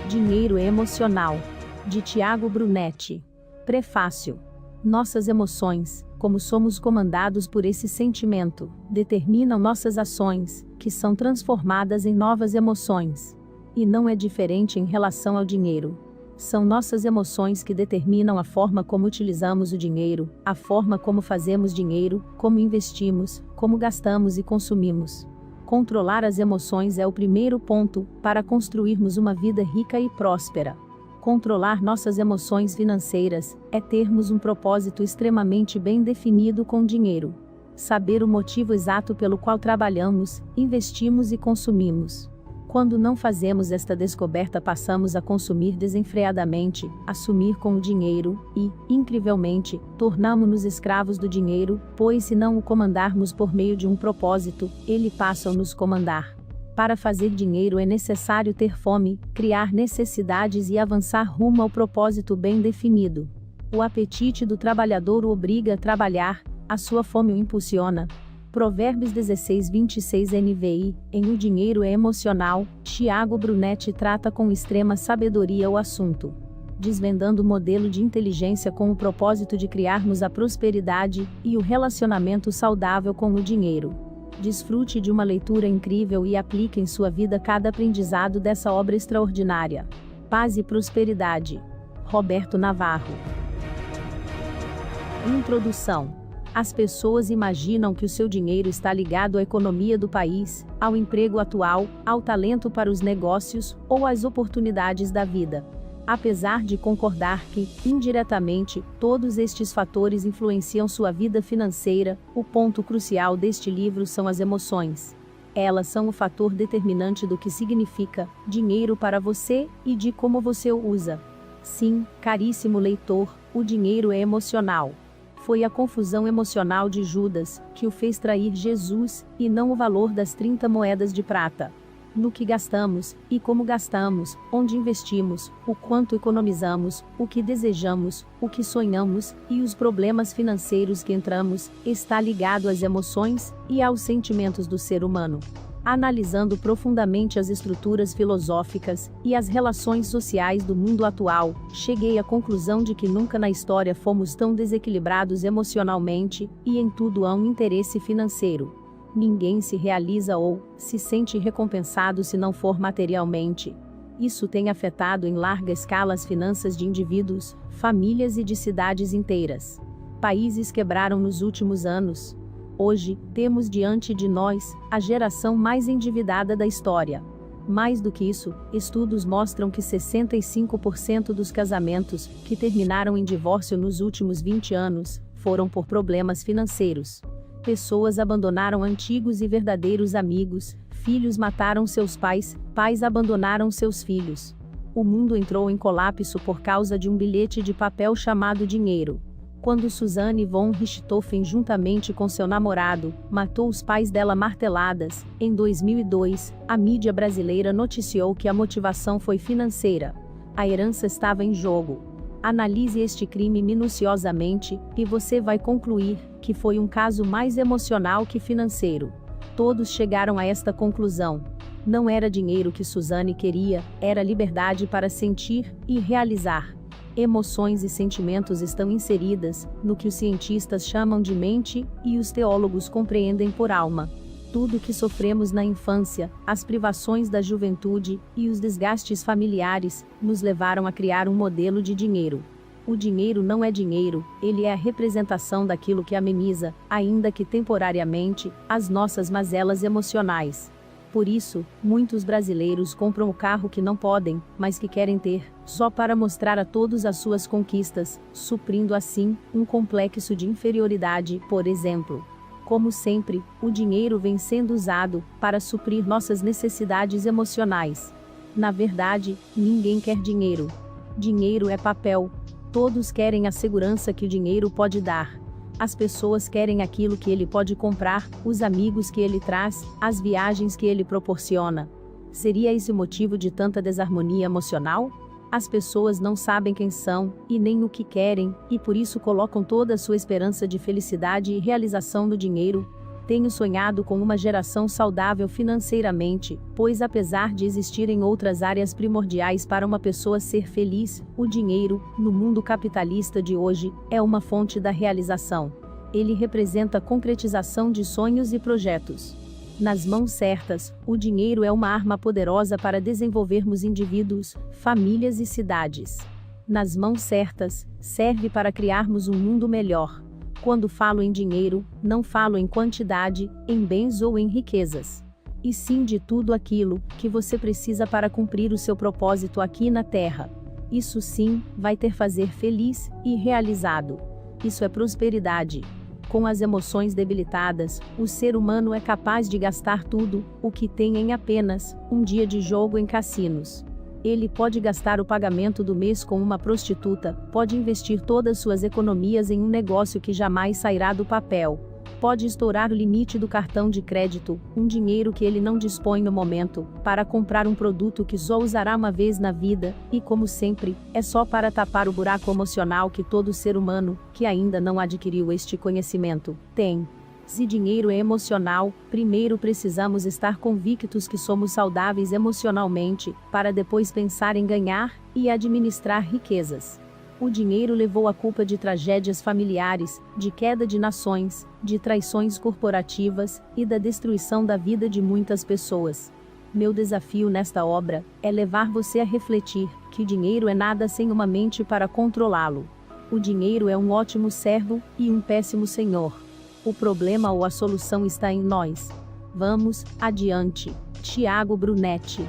Dinheiro é emocional. De Tiago Brunetti. Prefácio. Nossas emoções, como somos comandados por esse sentimento, determinam nossas ações, que são transformadas em novas emoções. E não é diferente em relação ao dinheiro. São nossas emoções que determinam a forma como utilizamos o dinheiro, a forma como fazemos dinheiro, como investimos, como gastamos e consumimos. Controlar as emoções é o primeiro ponto para construirmos uma vida rica e próspera. Controlar nossas emoções financeiras é termos um propósito extremamente bem definido com o dinheiro. Saber o motivo exato pelo qual trabalhamos, investimos e consumimos. Quando não fazemos esta descoberta, passamos a consumir desenfreadamente, assumir com o dinheiro e, incrivelmente, tornamo-nos escravos do dinheiro, pois se não o comandarmos por meio de um propósito, ele passa a nos comandar. Para fazer dinheiro é necessário ter fome, criar necessidades e avançar rumo ao propósito bem definido. O apetite do trabalhador o obriga a trabalhar, a sua fome o impulsiona. Provérbios 16:26 NVI, em O Dinheiro é Emocional, Tiago Brunetti trata com extrema sabedoria o assunto. Desvendando o modelo de inteligência com o propósito de criarmos a prosperidade e o relacionamento saudável com o dinheiro. Desfrute de uma leitura incrível e aplique em sua vida cada aprendizado dessa obra extraordinária. Paz e prosperidade. Roberto Navarro. Introdução. As pessoas imaginam que o seu dinheiro está ligado à economia do país, ao emprego atual, ao talento para os negócios, ou às oportunidades da vida. Apesar de concordar que, indiretamente, todos estes fatores influenciam sua vida financeira, o ponto crucial deste livro são as emoções. Elas são o fator determinante do que significa dinheiro para você e de como você o usa. Sim, caríssimo leitor, o dinheiro é emocional. Foi a confusão emocional de Judas que o fez trair Jesus, e não o valor das 30 moedas de prata. No que gastamos, e como gastamos, onde investimos, o quanto economizamos, o que desejamos, o que sonhamos, e os problemas financeiros que entramos, está ligado às emoções e aos sentimentos do ser humano. Analisando profundamente as estruturas filosóficas e as relações sociais do mundo atual, cheguei à conclusão de que nunca na história fomos tão desequilibrados emocionalmente, e em tudo há um interesse financeiro. Ninguém se realiza ou se sente recompensado se não for materialmente. Isso tem afetado em larga escala as finanças de indivíduos, famílias e de cidades inteiras. Países quebraram nos últimos anos. Hoje, temos diante de nós a geração mais endividada da história. Mais do que isso, estudos mostram que 65% dos casamentos que terminaram em divórcio nos últimos 20 anos foram por problemas financeiros. Pessoas abandonaram antigos e verdadeiros amigos, filhos mataram seus pais, pais abandonaram seus filhos. O mundo entrou em colapso por causa de um bilhete de papel chamado dinheiro. Quando Suzanne von Richthofen, juntamente com seu namorado, matou os pais dela marteladas, em 2002, a mídia brasileira noticiou que a motivação foi financeira. A herança estava em jogo. Analise este crime minuciosamente, e você vai concluir que foi um caso mais emocional que financeiro. Todos chegaram a esta conclusão. Não era dinheiro que Suzanne queria, era liberdade para sentir e realizar. Emoções e sentimentos estão inseridas no que os cientistas chamam de mente e os teólogos compreendem por alma. Tudo que sofremos na infância, as privações da juventude e os desgastes familiares nos levaram a criar um modelo de dinheiro. O dinheiro não é dinheiro, ele é a representação daquilo que ameniza, ainda que temporariamente, as nossas mazelas emocionais. Por isso, muitos brasileiros compram o carro que não podem, mas que querem ter, só para mostrar a todos as suas conquistas, suprindo assim um complexo de inferioridade, por exemplo. Como sempre, o dinheiro vem sendo usado para suprir nossas necessidades emocionais. Na verdade, ninguém quer dinheiro. Dinheiro é papel. Todos querem a segurança que o dinheiro pode dar. As pessoas querem aquilo que ele pode comprar, os amigos que ele traz, as viagens que ele proporciona. Seria esse o motivo de tanta desarmonia emocional? As pessoas não sabem quem são, e nem o que querem, e por isso colocam toda a sua esperança de felicidade e realização no dinheiro. Tenho sonhado com uma geração saudável financeiramente, pois apesar de existirem outras áreas primordiais para uma pessoa ser feliz, o dinheiro, no mundo capitalista de hoje, é uma fonte da realização. Ele representa a concretização de sonhos e projetos. Nas mãos certas, o dinheiro é uma arma poderosa para desenvolvermos indivíduos, famílias e cidades. Nas mãos certas, serve para criarmos um mundo melhor. Quando falo em dinheiro, não falo em quantidade, em bens ou em riquezas. E sim de tudo aquilo que você precisa para cumprir o seu propósito aqui na Terra. Isso sim, vai te fazer feliz e realizado. Isso é prosperidade. Com as emoções debilitadas, o ser humano é capaz de gastar tudo o que tem em apenas um dia de jogo em cassinos. Ele pode gastar o pagamento do mês com uma prostituta, pode investir todas suas economias em um negócio que jamais sairá do papel. Pode estourar o limite do cartão de crédito, um dinheiro que ele não dispõe no momento, para comprar um produto que só usará uma vez na vida, e como sempre, é só para tapar o buraco emocional que todo ser humano, que ainda não adquiriu este conhecimento, tem. Se dinheiro é emocional, primeiro precisamos estar convictos que somos saudáveis emocionalmente, para depois pensar em ganhar e administrar riquezas. O dinheiro levou a culpa de tragédias familiares, de queda de nações, de traições corporativas e da destruição da vida de muitas pessoas. Meu desafio nesta obra é levar você a refletir que dinheiro é nada sem uma mente para controlá-lo. O dinheiro é um ótimo servo e um péssimo senhor. O problema ou a solução está em nós. Vamos adiante. Tiago Brunetti.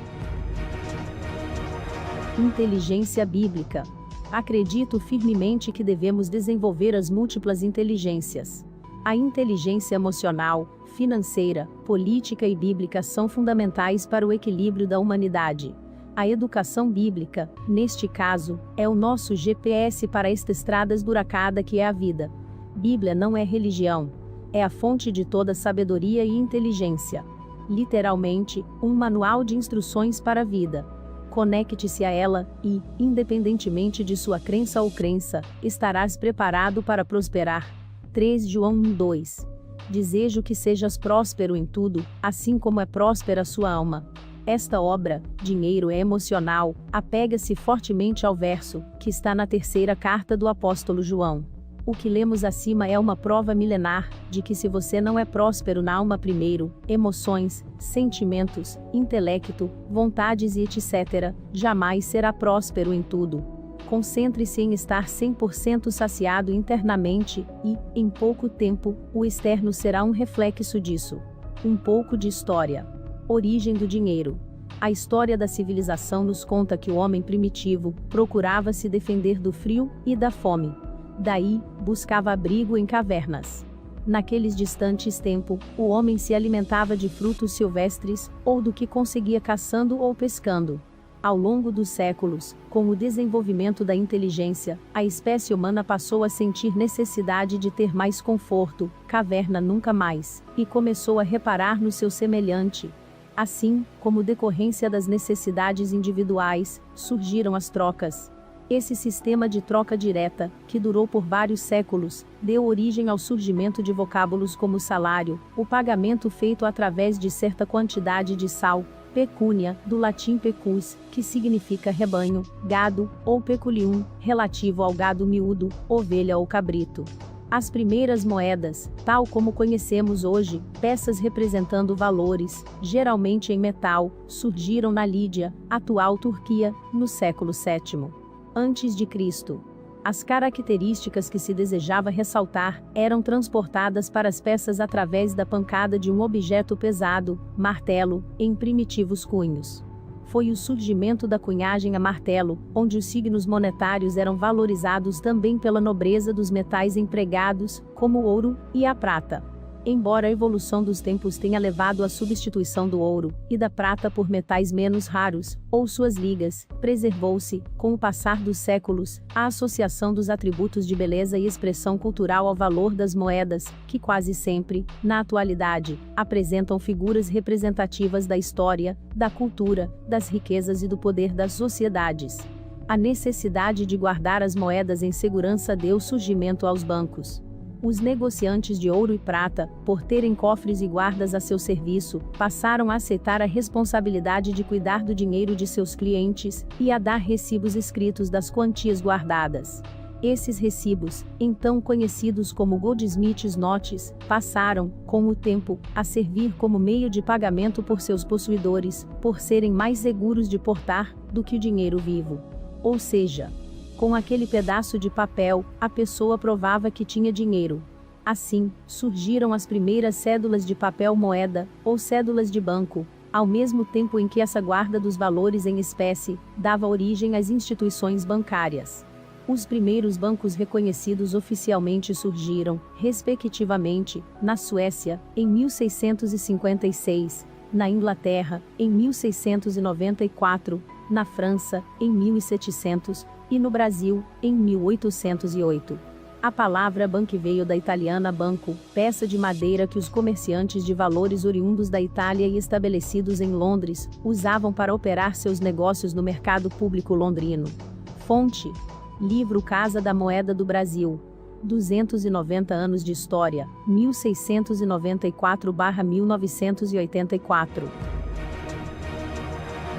Inteligência bíblica. Acredito firmemente que devemos desenvolver as múltiplas inteligências. A inteligência emocional, financeira, política e bíblica são fundamentais para o equilíbrio da humanidade. A educação bíblica, neste caso, é o nosso GPS para esta estrada esburacada que é a vida. Bíblia não é religião. É a fonte de toda sabedoria e inteligência. Literalmente, um manual de instruções para a vida. Conecte-se a ela e, independentemente de sua crença ou crença, estarás preparado para prosperar. 3 João 1:2. Desejo que sejas próspero em tudo, assim como é próspera a sua alma. Esta obra, Dinheiro é Emocional, apega-se fortemente ao verso, que está na terceira carta do apóstolo João. O que lemos acima é uma prova milenar, de que se você não é próspero na alma primeiro, emoções, sentimentos, intelecto, vontades e etc., jamais será próspero em tudo. Concentre-se em estar 100% saciado internamente, e, em pouco tempo, o externo será um reflexo disso. Um pouco de história. Origem do dinheiro. A história da civilização nos conta que o homem primitivo procurava se defender do frio e da fome. Daí, buscava abrigo em cavernas. Naqueles distantes tempos, o homem se alimentava de frutos silvestres, ou do que conseguia caçando ou pescando. Ao longo dos séculos, com o desenvolvimento da inteligência, a espécie humana passou a sentir necessidade de ter mais conforto, caverna nunca mais, e começou a reparar no seu semelhante. Assim, como decorrência das necessidades individuais, surgiram as trocas. Esse sistema de troca direta, que durou por vários séculos, deu origem ao surgimento de vocábulos como salário, o pagamento feito através de certa quantidade de sal, pecúnia, do latim pecus, que significa rebanho, gado, ou peculium, relativo ao gado miúdo, ovelha ou cabrito. As primeiras moedas, tal como conhecemos hoje, peças representando valores, geralmente em metal, surgiram na Lídia, atual Turquia, no século VII. Antes de Cristo. As características que se desejava ressaltar eram transportadas para as peças através da pancada de um objeto pesado, martelo, em primitivos cunhos. Foi o surgimento da cunhagem a martelo, onde os signos monetários eram valorizados também pela nobreza dos metais empregados, como o ouro e a prata. Embora a evolução dos tempos tenha levado à substituição do ouro e da prata por metais menos raros, ou suas ligas, preservou-se, com o passar dos séculos, a associação dos atributos de beleza e expressão cultural ao valor das moedas, que quase sempre, na atualidade, apresentam figuras representativas da história, da cultura, das riquezas e do poder das sociedades. A necessidade de guardar as moedas em segurança deu surgimento aos bancos. Os negociantes de ouro e prata, por terem cofres e guardas a seu serviço, passaram a aceitar a responsabilidade de cuidar do dinheiro de seus clientes, e a dar recibos escritos das quantias guardadas. Esses recibos, então conhecidos como Goldsmiths Notes, passaram, com o tempo, a servir como meio de pagamento por seus possuidores, por serem mais seguros de portar do que o dinheiro vivo. Ou seja, com aquele pedaço de papel, a pessoa provava que tinha dinheiro. Assim, surgiram as primeiras cédulas de papel moeda, ou cédulas de banco, ao mesmo tempo em que essa guarda dos valores em espécie dava origem às instituições bancárias. Os primeiros bancos reconhecidos oficialmente surgiram, respectivamente, na Suécia, em 1656, na Inglaterra, em 1694, na França, em 1700, e no Brasil, em 1808. A palavra banco veio da italiana banco, peça de madeira que os comerciantes de valores oriundos da Itália e estabelecidos em Londres usavam para operar seus negócios no mercado público londrino. Fonte: Livro Casa da Moeda do Brasil. 290 anos de história, 1694-1984.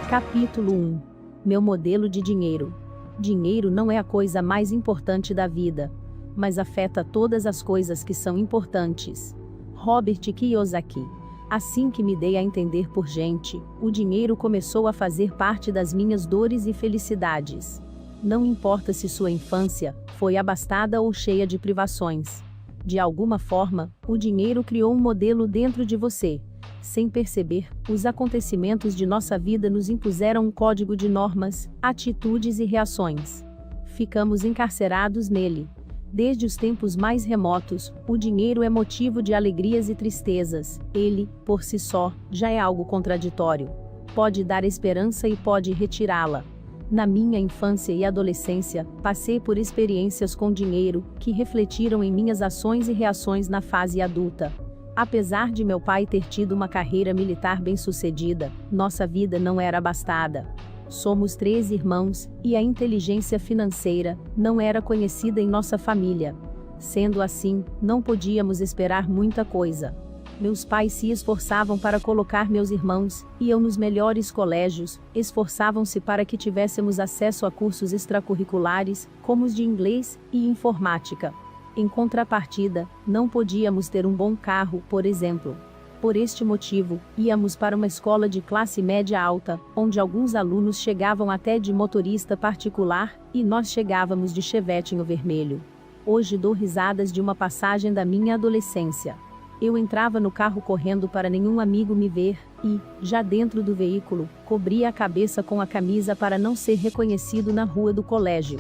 Capítulo 1. Meu modelo de dinheiro. Dinheiro não é a coisa mais importante da vida, mas afeta todas as coisas que são importantes. Robert Kiyosaki. Assim que me dei a entender por gente, o dinheiro começou a fazer parte das minhas dores e felicidades. Não importa se sua infância foi abastada ou cheia de privações. De alguma forma, o dinheiro criou um modelo dentro de você. Sem perceber, os acontecimentos de nossa vida nos impuseram um código de normas, atitudes e reações. Ficamos encarcerados nele. Desde os tempos mais remotos, o dinheiro é motivo de alegrias e tristezas. Ele, por si só, já é algo contraditório. Pode dar esperança e pode retirá-la. Na minha infância e adolescência, passei por experiências com dinheiro, que refletiram em minhas ações e reações na fase adulta. Apesar de meu pai ter tido uma carreira militar bem-sucedida, nossa vida não era abastada. Somos 3 irmãos, e a inteligência financeira não era conhecida em nossa família. Sendo assim, não podíamos esperar muita coisa. Meus pais se esforçavam para colocar meus irmãos e eu nos melhores colégios, esforçavam-se para que tivéssemos acesso a cursos extracurriculares, como os de inglês e informática. Em contrapartida, não podíamos ter um bom carro, por exemplo. Por este motivo, íamos para uma escola de classe média alta, onde alguns alunos chegavam até de motorista particular, e nós chegávamos de chevetinho vermelho. Hoje dou risadas de uma passagem da minha adolescência. Eu entrava no carro correndo para nenhum amigo me ver, e, já dentro do veículo, cobria a cabeça com a camisa para não ser reconhecido na rua do colégio.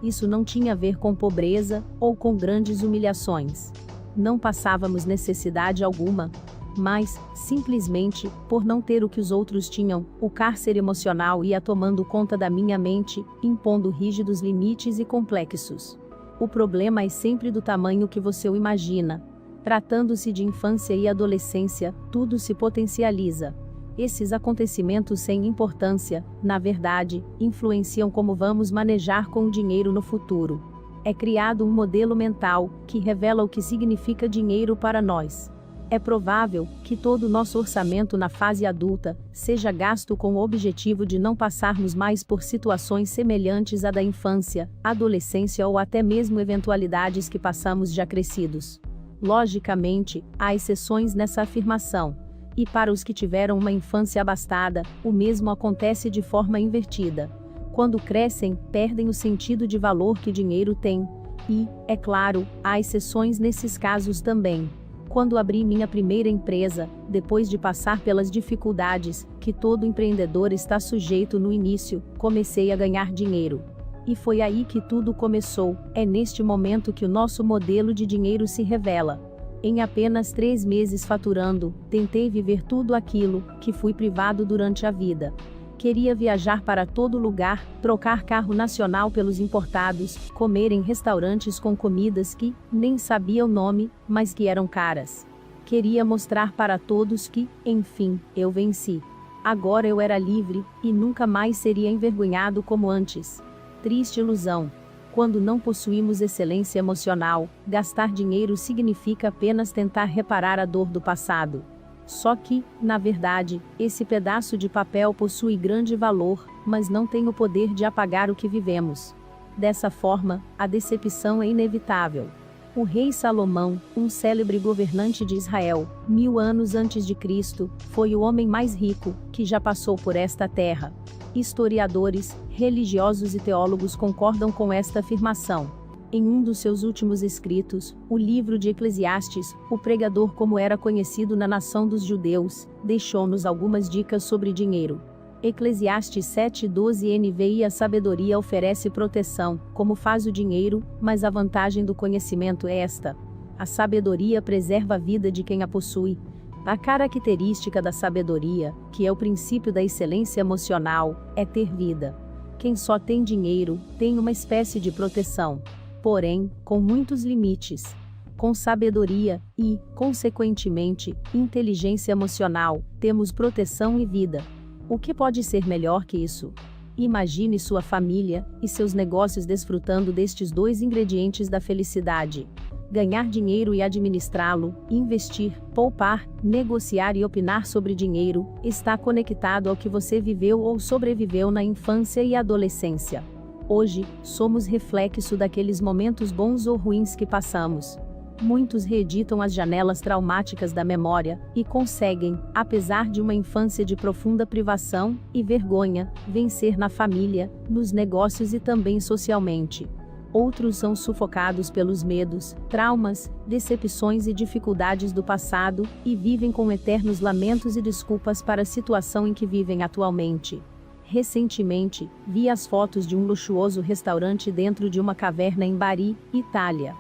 Isso não tinha a ver com pobreza, ou com grandes humilhações. Não passávamos necessidade alguma, mas, simplesmente, por não ter o que os outros tinham, o cárcere emocional ia tomando conta da minha mente, impondo rígidos limites e complexos. O problema é sempre do tamanho que você o imagina. Tratando-se de infância e adolescência, tudo se potencializa. Esses acontecimentos sem importância, na verdade, influenciam como vamos manejar com o dinheiro no futuro. É criado um modelo mental, que revela o que significa dinheiro para nós. É provável que todo o nosso orçamento na fase adulta seja gasto com o objetivo de não passarmos mais por situações semelhantes à da infância, adolescência ou até mesmo eventualidades que passamos já crescidos. Logicamente, há exceções nessa afirmação. E para os que tiveram uma infância abastada, o mesmo acontece de forma invertida. Quando crescem, perdem o sentido de valor que dinheiro tem. E, é claro, há exceções nesses casos também. Quando abri minha primeira empresa, depois de passar pelas dificuldades que todo empreendedor está sujeito no início, comecei a ganhar dinheiro. E foi aí que tudo começou. É neste momento que o nosso modelo de dinheiro se revela. Em apenas 3 meses faturando, tentei viver tudo aquilo que fui privado durante a vida. Queria viajar para todo lugar, trocar carro nacional pelos importados, comer em restaurantes com comidas que nem sabia o nome, mas que eram caras. Queria mostrar para todos que, enfim, eu venci. Agora eu era livre, e nunca mais seria envergonhado como antes. Triste ilusão. Quando não possuímos excelência emocional, gastar dinheiro significa apenas tentar reparar a dor do passado. Só que, na verdade, esse pedaço de papel possui grande valor, mas não tem o poder de apagar o que vivemos. Dessa forma, a decepção é inevitável. O rei Salomão, um célebre governante de Israel, 1000 anos antes de Cristo, foi o homem mais rico que já passou por esta terra. Historiadores, religiosos e teólogos concordam com esta afirmação. Em um dos seus últimos escritos, o livro de Eclesiastes, o pregador, como era conhecido na nação dos judeus, deixou-nos algumas dicas sobre dinheiro. Eclesiastes 7:12 NVI: a sabedoria oferece proteção, como faz o dinheiro, mas a vantagem do conhecimento é esta: a sabedoria preserva a vida de quem a possui. A característica da sabedoria, que é o princípio da excelência emocional, é ter vida. Quem só tem dinheiro, tem uma espécie de proteção. Porém, com muitos limites. Com sabedoria e, consequentemente, inteligência emocional, temos proteção e vida. O que pode ser melhor que isso? Imagine sua família e seus negócios desfrutando destes dois ingredientes da felicidade. Ganhar dinheiro e administrá-lo, investir, poupar, negociar e opinar sobre dinheiro, está conectado ao que você viveu ou sobreviveu na infância e adolescência. Hoje, somos reflexo daqueles momentos bons ou ruins que passamos. Muitos reeditam as janelas traumáticas da memória, e conseguem, apesar de uma infância de profunda privação e vergonha, vencer na família, nos negócios e também socialmente. Outros são sufocados pelos medos, traumas, decepções e dificuldades do passado, e vivem com eternos lamentos e desculpas para a situação em que vivem atualmente. Recentemente, vi as fotos de um luxuoso restaurante dentro de uma caverna em Bari, Itália.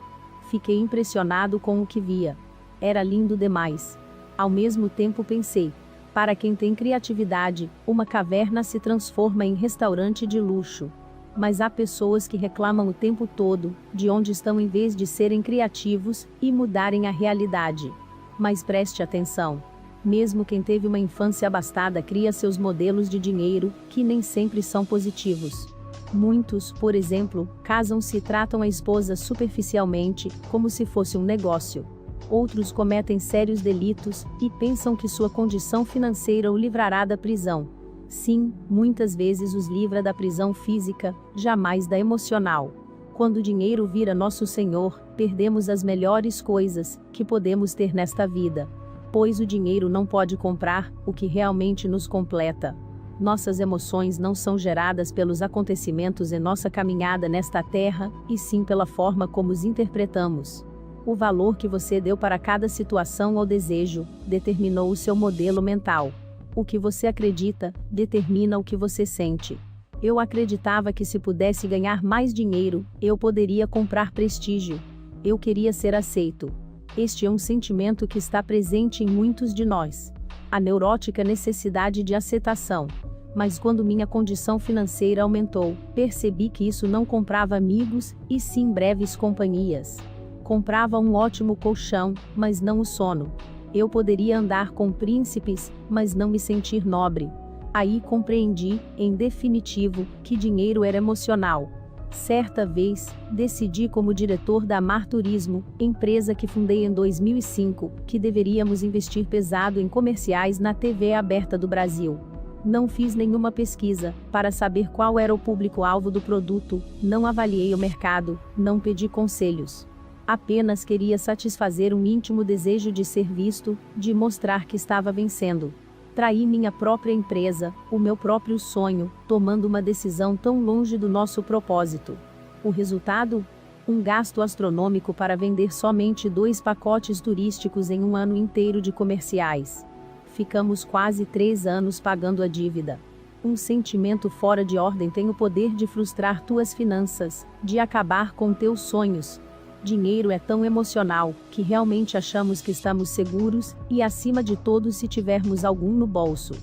Fiquei impressionado com o que via. Era lindo demais. Ao mesmo tempo pensei, para quem tem criatividade, uma caverna se transforma em restaurante de luxo. Mas há pessoas que reclamam o tempo todo, de onde estão em vez de serem criativos, e mudarem a realidade. Mas preste atenção. Mesmo quem teve uma infância abastada cria seus modelos de dinheiro, que nem sempre são positivos. Muitos, por exemplo, casam-se e tratam a esposa superficialmente, como se fosse um negócio. Outros cometem sérios delitos, e pensam que sua condição financeira o livrará da prisão. Sim, muitas vezes os livra da prisão física, jamais da emocional. Quando o dinheiro vira nosso senhor, perdemos as melhores coisas que podemos ter nesta vida. Pois o dinheiro não pode comprar o que realmente nos completa. Nossas emoções não são geradas pelos acontecimentos em nossa caminhada nesta terra, e sim pela forma como os interpretamos. O valor que você deu para cada situação ou desejo, determinou o seu modelo mental. O que você acredita, determina o que você sente. Eu acreditava que se pudesse ganhar mais dinheiro, eu poderia comprar prestígio. Eu queria ser aceito. Este é um sentimento que está presente em muitos de nós. A neurótica necessidade de aceitação. Mas quando minha condição financeira aumentou, percebi que isso não comprava amigos, e sim breves companhias. Comprava um ótimo colchão, mas não o sono. Eu poderia andar com príncipes, mas não me sentir nobre. Aí compreendi, em definitivo, que dinheiro era emocional. Certa vez, decidi como diretor da Amar Turismo, empresa que fundei em 2005, que deveríamos investir pesado em comerciais na TV aberta do Brasil. Não fiz nenhuma pesquisa para saber qual era o público-alvo do produto, não avaliei o mercado, não pedi conselhos. Apenas queria satisfazer um íntimo desejo de ser visto, de mostrar que estava vencendo. Traí minha própria empresa, o meu próprio sonho, tomando uma decisão tão longe do nosso propósito. O resultado? Um gasto astronômico para vender somente 2 pacotes turísticos em um ano inteiro de comerciais. Ficamos quase 3 anos pagando a dívida. Um sentimento fora de ordem tem o poder de frustrar tuas finanças, de acabar com teus sonhos. Dinheiro é tão emocional, que realmente achamos que estamos seguros, e acima de tudo se tivermos algum no bolso.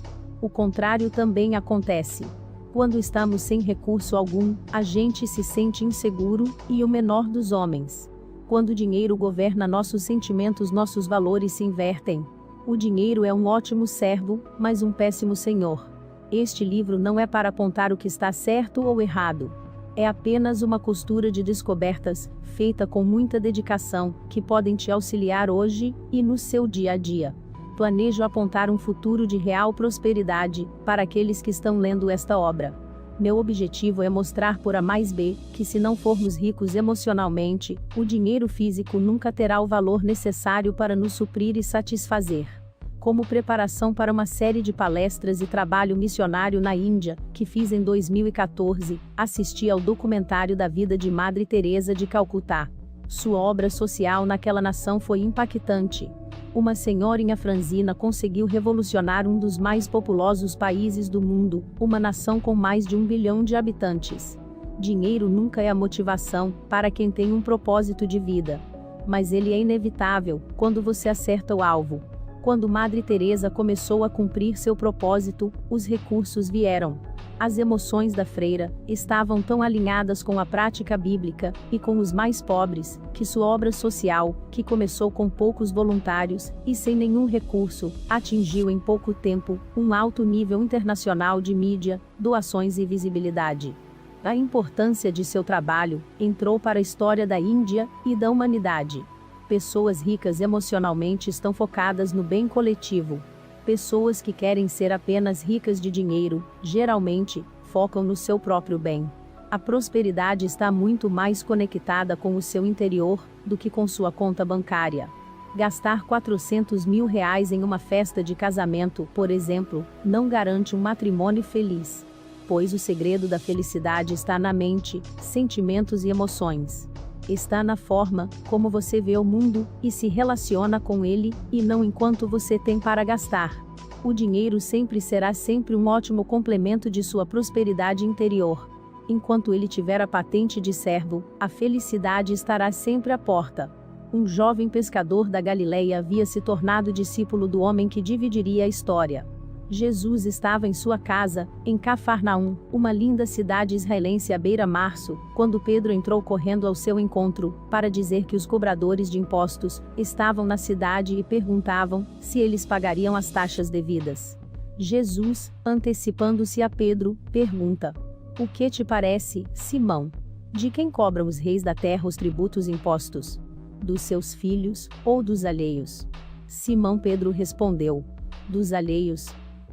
O contrário também acontece. Quando estamos sem recurso algum, a gente se sente inseguro, e o menor dos homens. Quando o dinheiro governa nossos sentimentos, nossos valores se invertem. O dinheiro é um ótimo servo, mas um péssimo senhor. Este livro não é para apontar o que está certo ou errado. É apenas uma costura de descobertas, feita com muita dedicação, que podem te auxiliar hoje e no seu dia a dia. Planejo apontar um futuro de real prosperidade para aqueles que estão lendo esta obra. Meu objetivo é mostrar por A mais B que, se não formos ricos emocionalmente, o dinheiro físico nunca terá o valor necessário para nos suprir e satisfazer. Como preparação para uma série de palestras e trabalho missionário na Índia, que fiz em 2014, assisti ao documentário da vida de Madre Teresa de Calcutá. Sua obra social naquela nação foi impactante. Uma senhorinha franzina conseguiu revolucionar um dos mais populosos países do mundo, uma nação com mais de 1 bilhão de habitantes. Dinheiro nunca é a motivação para quem tem um propósito de vida. Mas ele é inevitável quando você acerta o alvo. Quando Madre Teresa começou a cumprir seu propósito, os recursos vieram. As emoções da freira estavam tão alinhadas com a prática bíblica e com os mais pobres, que sua obra social, que começou com poucos voluntários e sem nenhum recurso, atingiu em pouco tempo um alto nível internacional de mídia, doações e visibilidade. A importância de seu trabalho entrou para a história da Índia e da humanidade. Pessoas ricas emocionalmente estão focadas no bem coletivo. Pessoas que querem ser apenas ricas de dinheiro, geralmente, focam no seu próprio bem. A prosperidade está muito mais conectada com o seu interior do que com sua conta bancária. Gastar R$400 mil em uma festa de casamento, por exemplo, não garante um matrimônio feliz. Pois o segredo da felicidade está na mente, sentimentos e emoções. Está na forma como você vê o mundo e se relaciona com ele, e não enquanto você tem para gastar. O dinheiro sempre será um ótimo complemento de sua prosperidade interior. Enquanto ele tiver a patente de servo, a felicidade estará sempre à porta. Um jovem pescador da Galileia havia se tornado discípulo do homem que dividiria a história. Jesus estava em sua casa, em Cafarnaum, uma linda cidade israelense à beira-mar, quando Pedro entrou correndo ao seu encontro, para dizer que os cobradores de impostos estavam na cidade e perguntavam se eles pagariam as taxas devidas. Jesus, antecipando-se a Pedro, pergunta: "O que te parece, Simão? De quem cobram os reis da terra os tributos e impostos? Dos seus filhos, ou dos alheios?" Simão Pedro respondeu: "Dos alheios."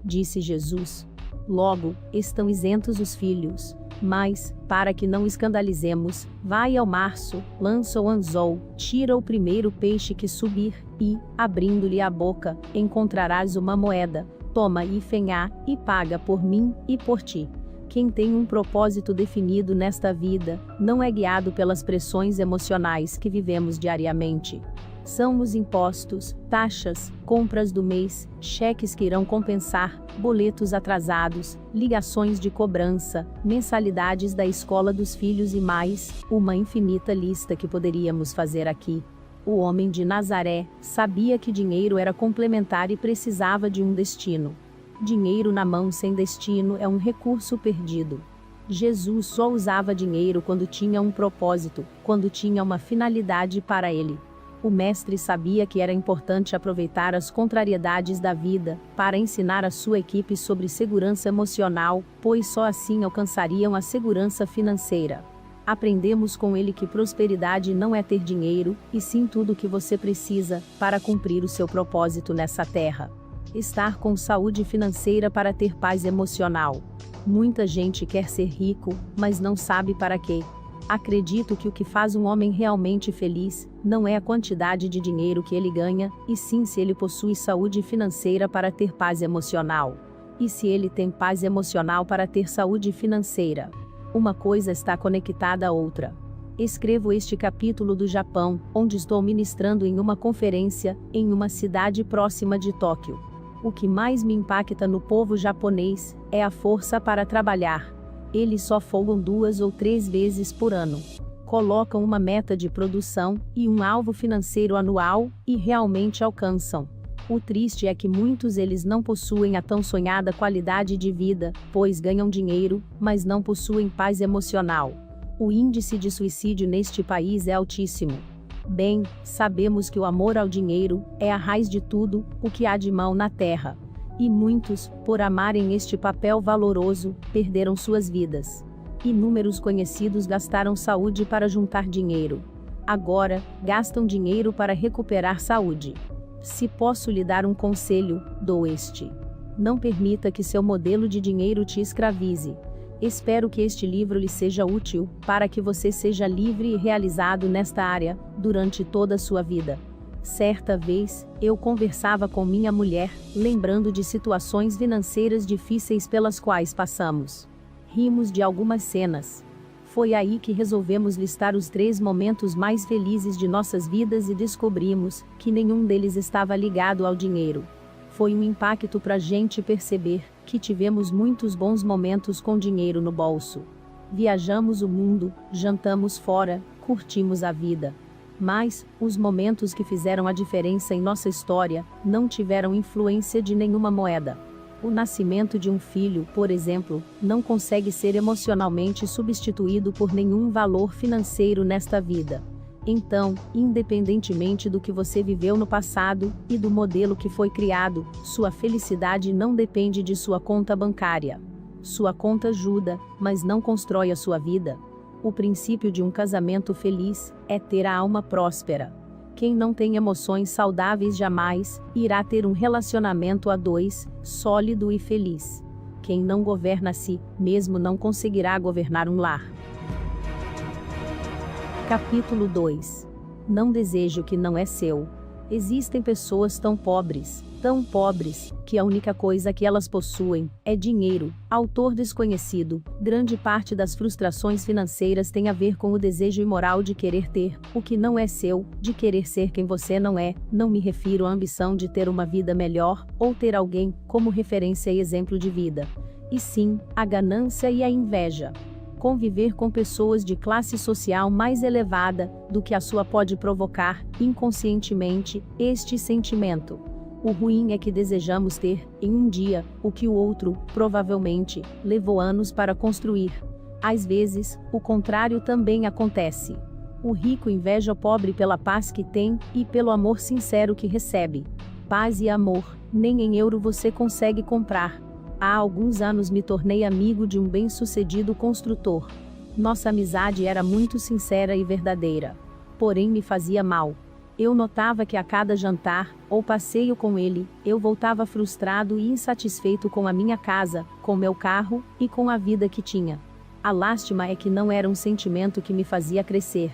Disse Jesus: "Logo, estão isentos os filhos. Mas, para que não escandalizemos, vai ao mar, lança o anzol, tira o primeiro peixe que subir, e, abrindo-lhe a boca, encontrarás uma moeda. Toma e fenhá, e paga por mim e por ti." Quem tem um propósito definido nesta vida, não é guiado pelas pressões emocionais que vivemos diariamente. São os impostos, taxas, compras do mês, cheques que irão compensar, boletos atrasados, ligações de cobrança, mensalidades da escola dos filhos e mais, uma infinita lista que poderíamos fazer aqui. O homem de Nazaré sabia que dinheiro era complementar e precisava de um destino. Dinheiro na mão sem destino é um recurso perdido. Jesus só usava dinheiro quando tinha um propósito, quando tinha uma finalidade para ele. O mestre sabia que era importante aproveitar as contrariedades da vida, para ensinar a sua equipe sobre segurança emocional, pois só assim alcançariam a segurança financeira. Aprendemos com ele que prosperidade não é ter dinheiro, e sim tudo o que você precisa, para cumprir o seu propósito nessa terra. Estar com saúde financeira para ter paz emocional. Muita gente quer ser rico, mas não sabe para quê. Acredito que o que faz um homem realmente feliz, não é a quantidade de dinheiro que ele ganha, e sim se ele possui saúde financeira para ter paz emocional. E se ele tem paz emocional para ter saúde financeira. Uma coisa está conectada à outra. Escrevo este capítulo do Japão, onde estou ministrando em uma conferência, em uma cidade próxima de Tóquio. O que mais me impacta no povo japonês, é a força para trabalhar. Eles só folgam 2 ou 3 vezes por ano. Colocam uma meta de produção, e um alvo financeiro anual, e realmente alcançam. O triste é que muitos eles não possuem a tão sonhada qualidade de vida, pois ganham dinheiro, mas não possuem paz emocional. O índice de suicídio neste país é altíssimo. Bem, sabemos que o amor ao dinheiro é a raiz de tudo o que há de mal na terra. E muitos, por amarem este papel valoroso, perderam suas vidas. Inúmeros conhecidos gastaram saúde para juntar dinheiro. Agora, gastam dinheiro para recuperar saúde. Se posso lhe dar um conselho, dou este. Não permita que seu modelo de dinheiro te escravize. Espero que este livro lhe seja útil, para que você seja livre e realizado nesta área, durante toda a sua vida. Certa vez, eu conversava com minha mulher, lembrando de situações financeiras difíceis pelas quais passamos. Rimos de algumas cenas. Foi aí que resolvemos listar os 3 momentos mais felizes de nossas vidas e descobrimos que nenhum deles estava ligado ao dinheiro. Foi um impacto pra gente perceber que tivemos muitos bons momentos com dinheiro no bolso. Viajamos o mundo, jantamos fora, curtimos a vida. Mas, os momentos que fizeram a diferença em nossa história, não tiveram influência de nenhuma moeda. O nascimento de um filho, por exemplo, não consegue ser emocionalmente substituído por nenhum valor financeiro nesta vida. Então, independentemente do que você viveu no passado, e do modelo que foi criado, sua felicidade não depende de sua conta bancária. Sua conta ajuda, mas não constrói a sua vida. O princípio de um casamento feliz é ter a alma próspera. Quem não tem emoções saudáveis jamais irá ter um relacionamento a 2, sólido e feliz. Quem não governa a si mesmo não conseguirá governar um lar. Capítulo 2. Não deseje o que não é seu. Existem pessoas tão pobres, que a única coisa que elas possuem é dinheiro. Autor desconhecido. Grande parte das frustrações financeiras tem a ver com o desejo imoral de querer ter o que não é seu, de querer ser quem você não é. Não me refiro à ambição de ter uma vida melhor, ou ter alguém como referência e exemplo de vida. E sim, a ganância e a inveja. Conviver com pessoas de classe social mais elevada do que a sua pode provocar, inconscientemente, este sentimento. O ruim é que desejamos ter, em um dia, o que o outro, provavelmente, levou anos para construir. Às vezes, o contrário também acontece. O rico inveja o pobre pela paz que tem, e pelo amor sincero que recebe. Paz e amor, nem em euro você consegue comprar. Há alguns anos me tornei amigo de um bem-sucedido construtor. Nossa amizade era muito sincera e verdadeira. Porém me fazia mal. Eu notava que a cada jantar, ou passeio com ele, eu voltava frustrado e insatisfeito com a minha casa, com meu carro, e com a vida que tinha. A lástima é que não era um sentimento que me fazia crescer.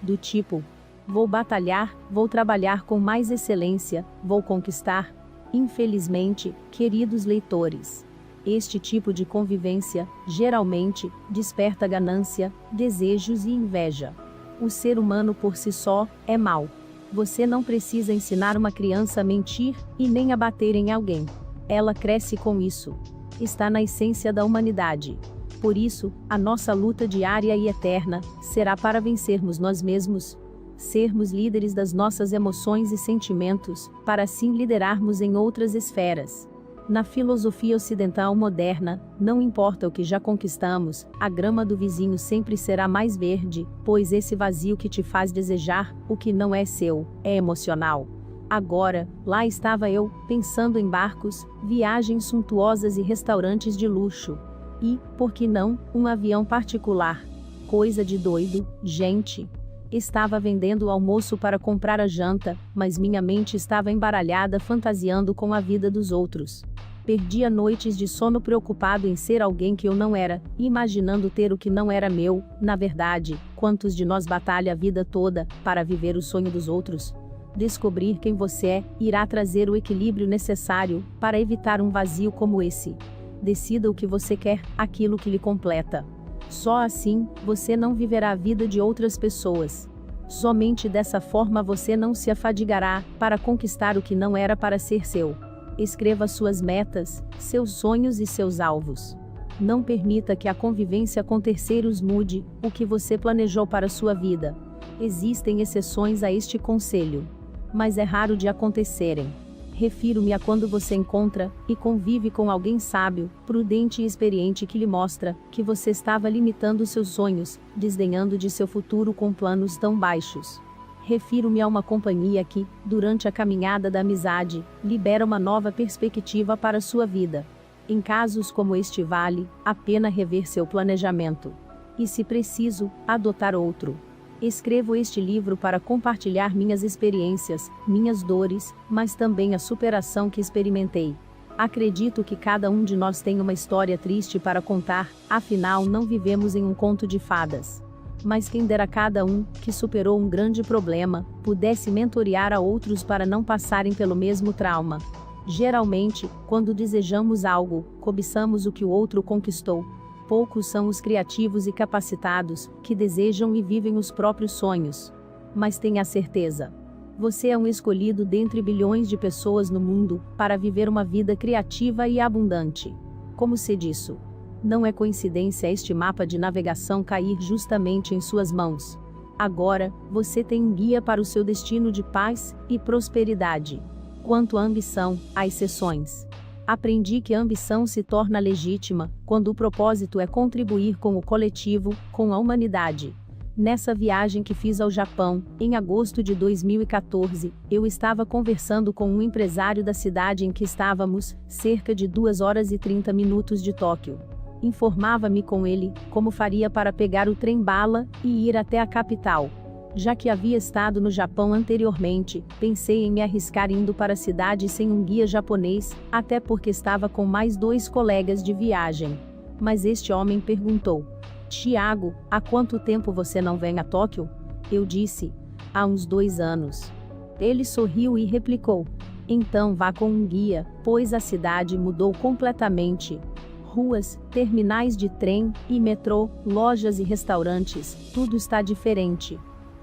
Do tipo, vou batalhar, vou trabalhar com mais excelência, vou conquistar. Infelizmente, queridos leitores, este tipo de convivência, geralmente, desperta ganância, desejos e inveja. O ser humano por si só é mau. Você não precisa ensinar uma criança a mentir, e nem a bater em alguém. Ela cresce com isso. Está na essência da humanidade. Por isso, a nossa luta diária e eterna será para vencermos nós mesmos. Sermos líderes das nossas emoções e sentimentos, para assim liderarmos em outras esferas. Na filosofia ocidental moderna, não importa o que já conquistamos, a grama do vizinho sempre será mais verde, pois esse vazio que te faz desejar o que não é seu, é emocional. Agora, lá estava eu, pensando em barcos, viagens suntuosas e restaurantes de luxo. E, por que não, um avião particular? Coisa de doido, gente. Estava vendendo o almoço para comprar a janta, mas minha mente estava embaralhada fantasiando com a vida dos outros. Perdia noites de sono preocupado em ser alguém que eu não era, imaginando ter o que não era meu. Na verdade, quantos de nós batalha a vida toda para viver o sonho dos outros? Descobrir quem você é irá trazer o equilíbrio necessário para evitar um vazio como esse. Decida o que você quer, aquilo que lhe completa. Só assim, você não viverá a vida de outras pessoas. Somente dessa forma você não se afadigará para conquistar o que não era para ser seu. Escreva suas metas, seus sonhos e seus alvos. Não permita que a convivência com terceiros mude o que você planejou para sua vida. Existem exceções a este conselho, mas é raro de acontecerem. Refiro-me a quando você encontra e convive com alguém sábio, prudente e experiente que lhe mostra que você estava limitando seus sonhos, desdenhando de seu futuro com planos tão baixos. Refiro-me a uma companhia que, durante a caminhada da amizade, libera uma nova perspectiva para sua vida. Em casos como este vale a pena rever seu planejamento. e, se preciso, adotar outro. Escrevo este livro para compartilhar minhas experiências, minhas dores, mas também a superação que experimentei. Acredito que cada um de nós tem uma história triste para contar, afinal não vivemos em um conto de fadas. Mas quem dera cada um, que superou um grande problema, pudesse mentorear a outros para não passarem pelo mesmo trauma. Geralmente, quando desejamos algo, cobiçamos o que o outro conquistou. Poucos são os criativos e capacitados, que desejam e vivem os próprios sonhos. Mas tenha certeza. Você é um escolhido dentre bilhões de pessoas no mundo, para viver uma vida criativa e abundante. Como sei disso? Não é coincidência este mapa de navegação cair justamente em suas mãos. Agora, você tem um guia para o seu destino de paz e prosperidade. Quanto à ambição, há exceções. Aprendi que a ambição se torna legítima, quando o propósito é contribuir com o coletivo, com a humanidade. Nessa viagem que fiz ao Japão, em agosto de 2014, eu estava conversando com um empresário da cidade em que estávamos, cerca de 2 horas e 30 minutos de Tóquio. Informava-me com ele, como faria para pegar o trem-bala e ir até a capital. Já que havia estado no Japão anteriormente, pensei em me arriscar indo para a cidade sem um guia japonês, até porque estava com mais 2 colegas de viagem. Mas este homem perguntou: Tiago, há quanto tempo você não vem a Tóquio? Eu disse: há uns 2 anos. Ele sorriu e replicou: então vá com um guia, pois a cidade mudou completamente. Ruas, terminais de trem e metrô, lojas e restaurantes, tudo está diferente.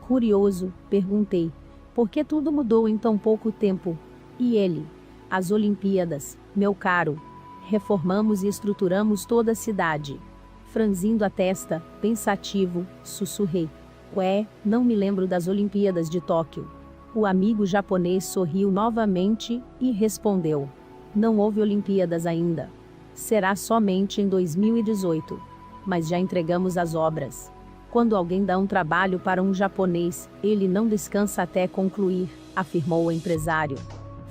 Curioso, perguntei: por que tudo mudou em tão pouco tempo? E ele: as Olimpíadas, meu caro. Reformamos e estruturamos toda a cidade. Franzindo a testa, pensativo, sussurrei: ué, não me lembro das Olimpíadas de Tóquio. O amigo japonês sorriu novamente e respondeu: não houve Olimpíadas ainda. Será somente em 2018. Mas já entregamos as obras. Quando alguém dá um trabalho para um japonês, ele não descansa até concluir, afirmou o empresário.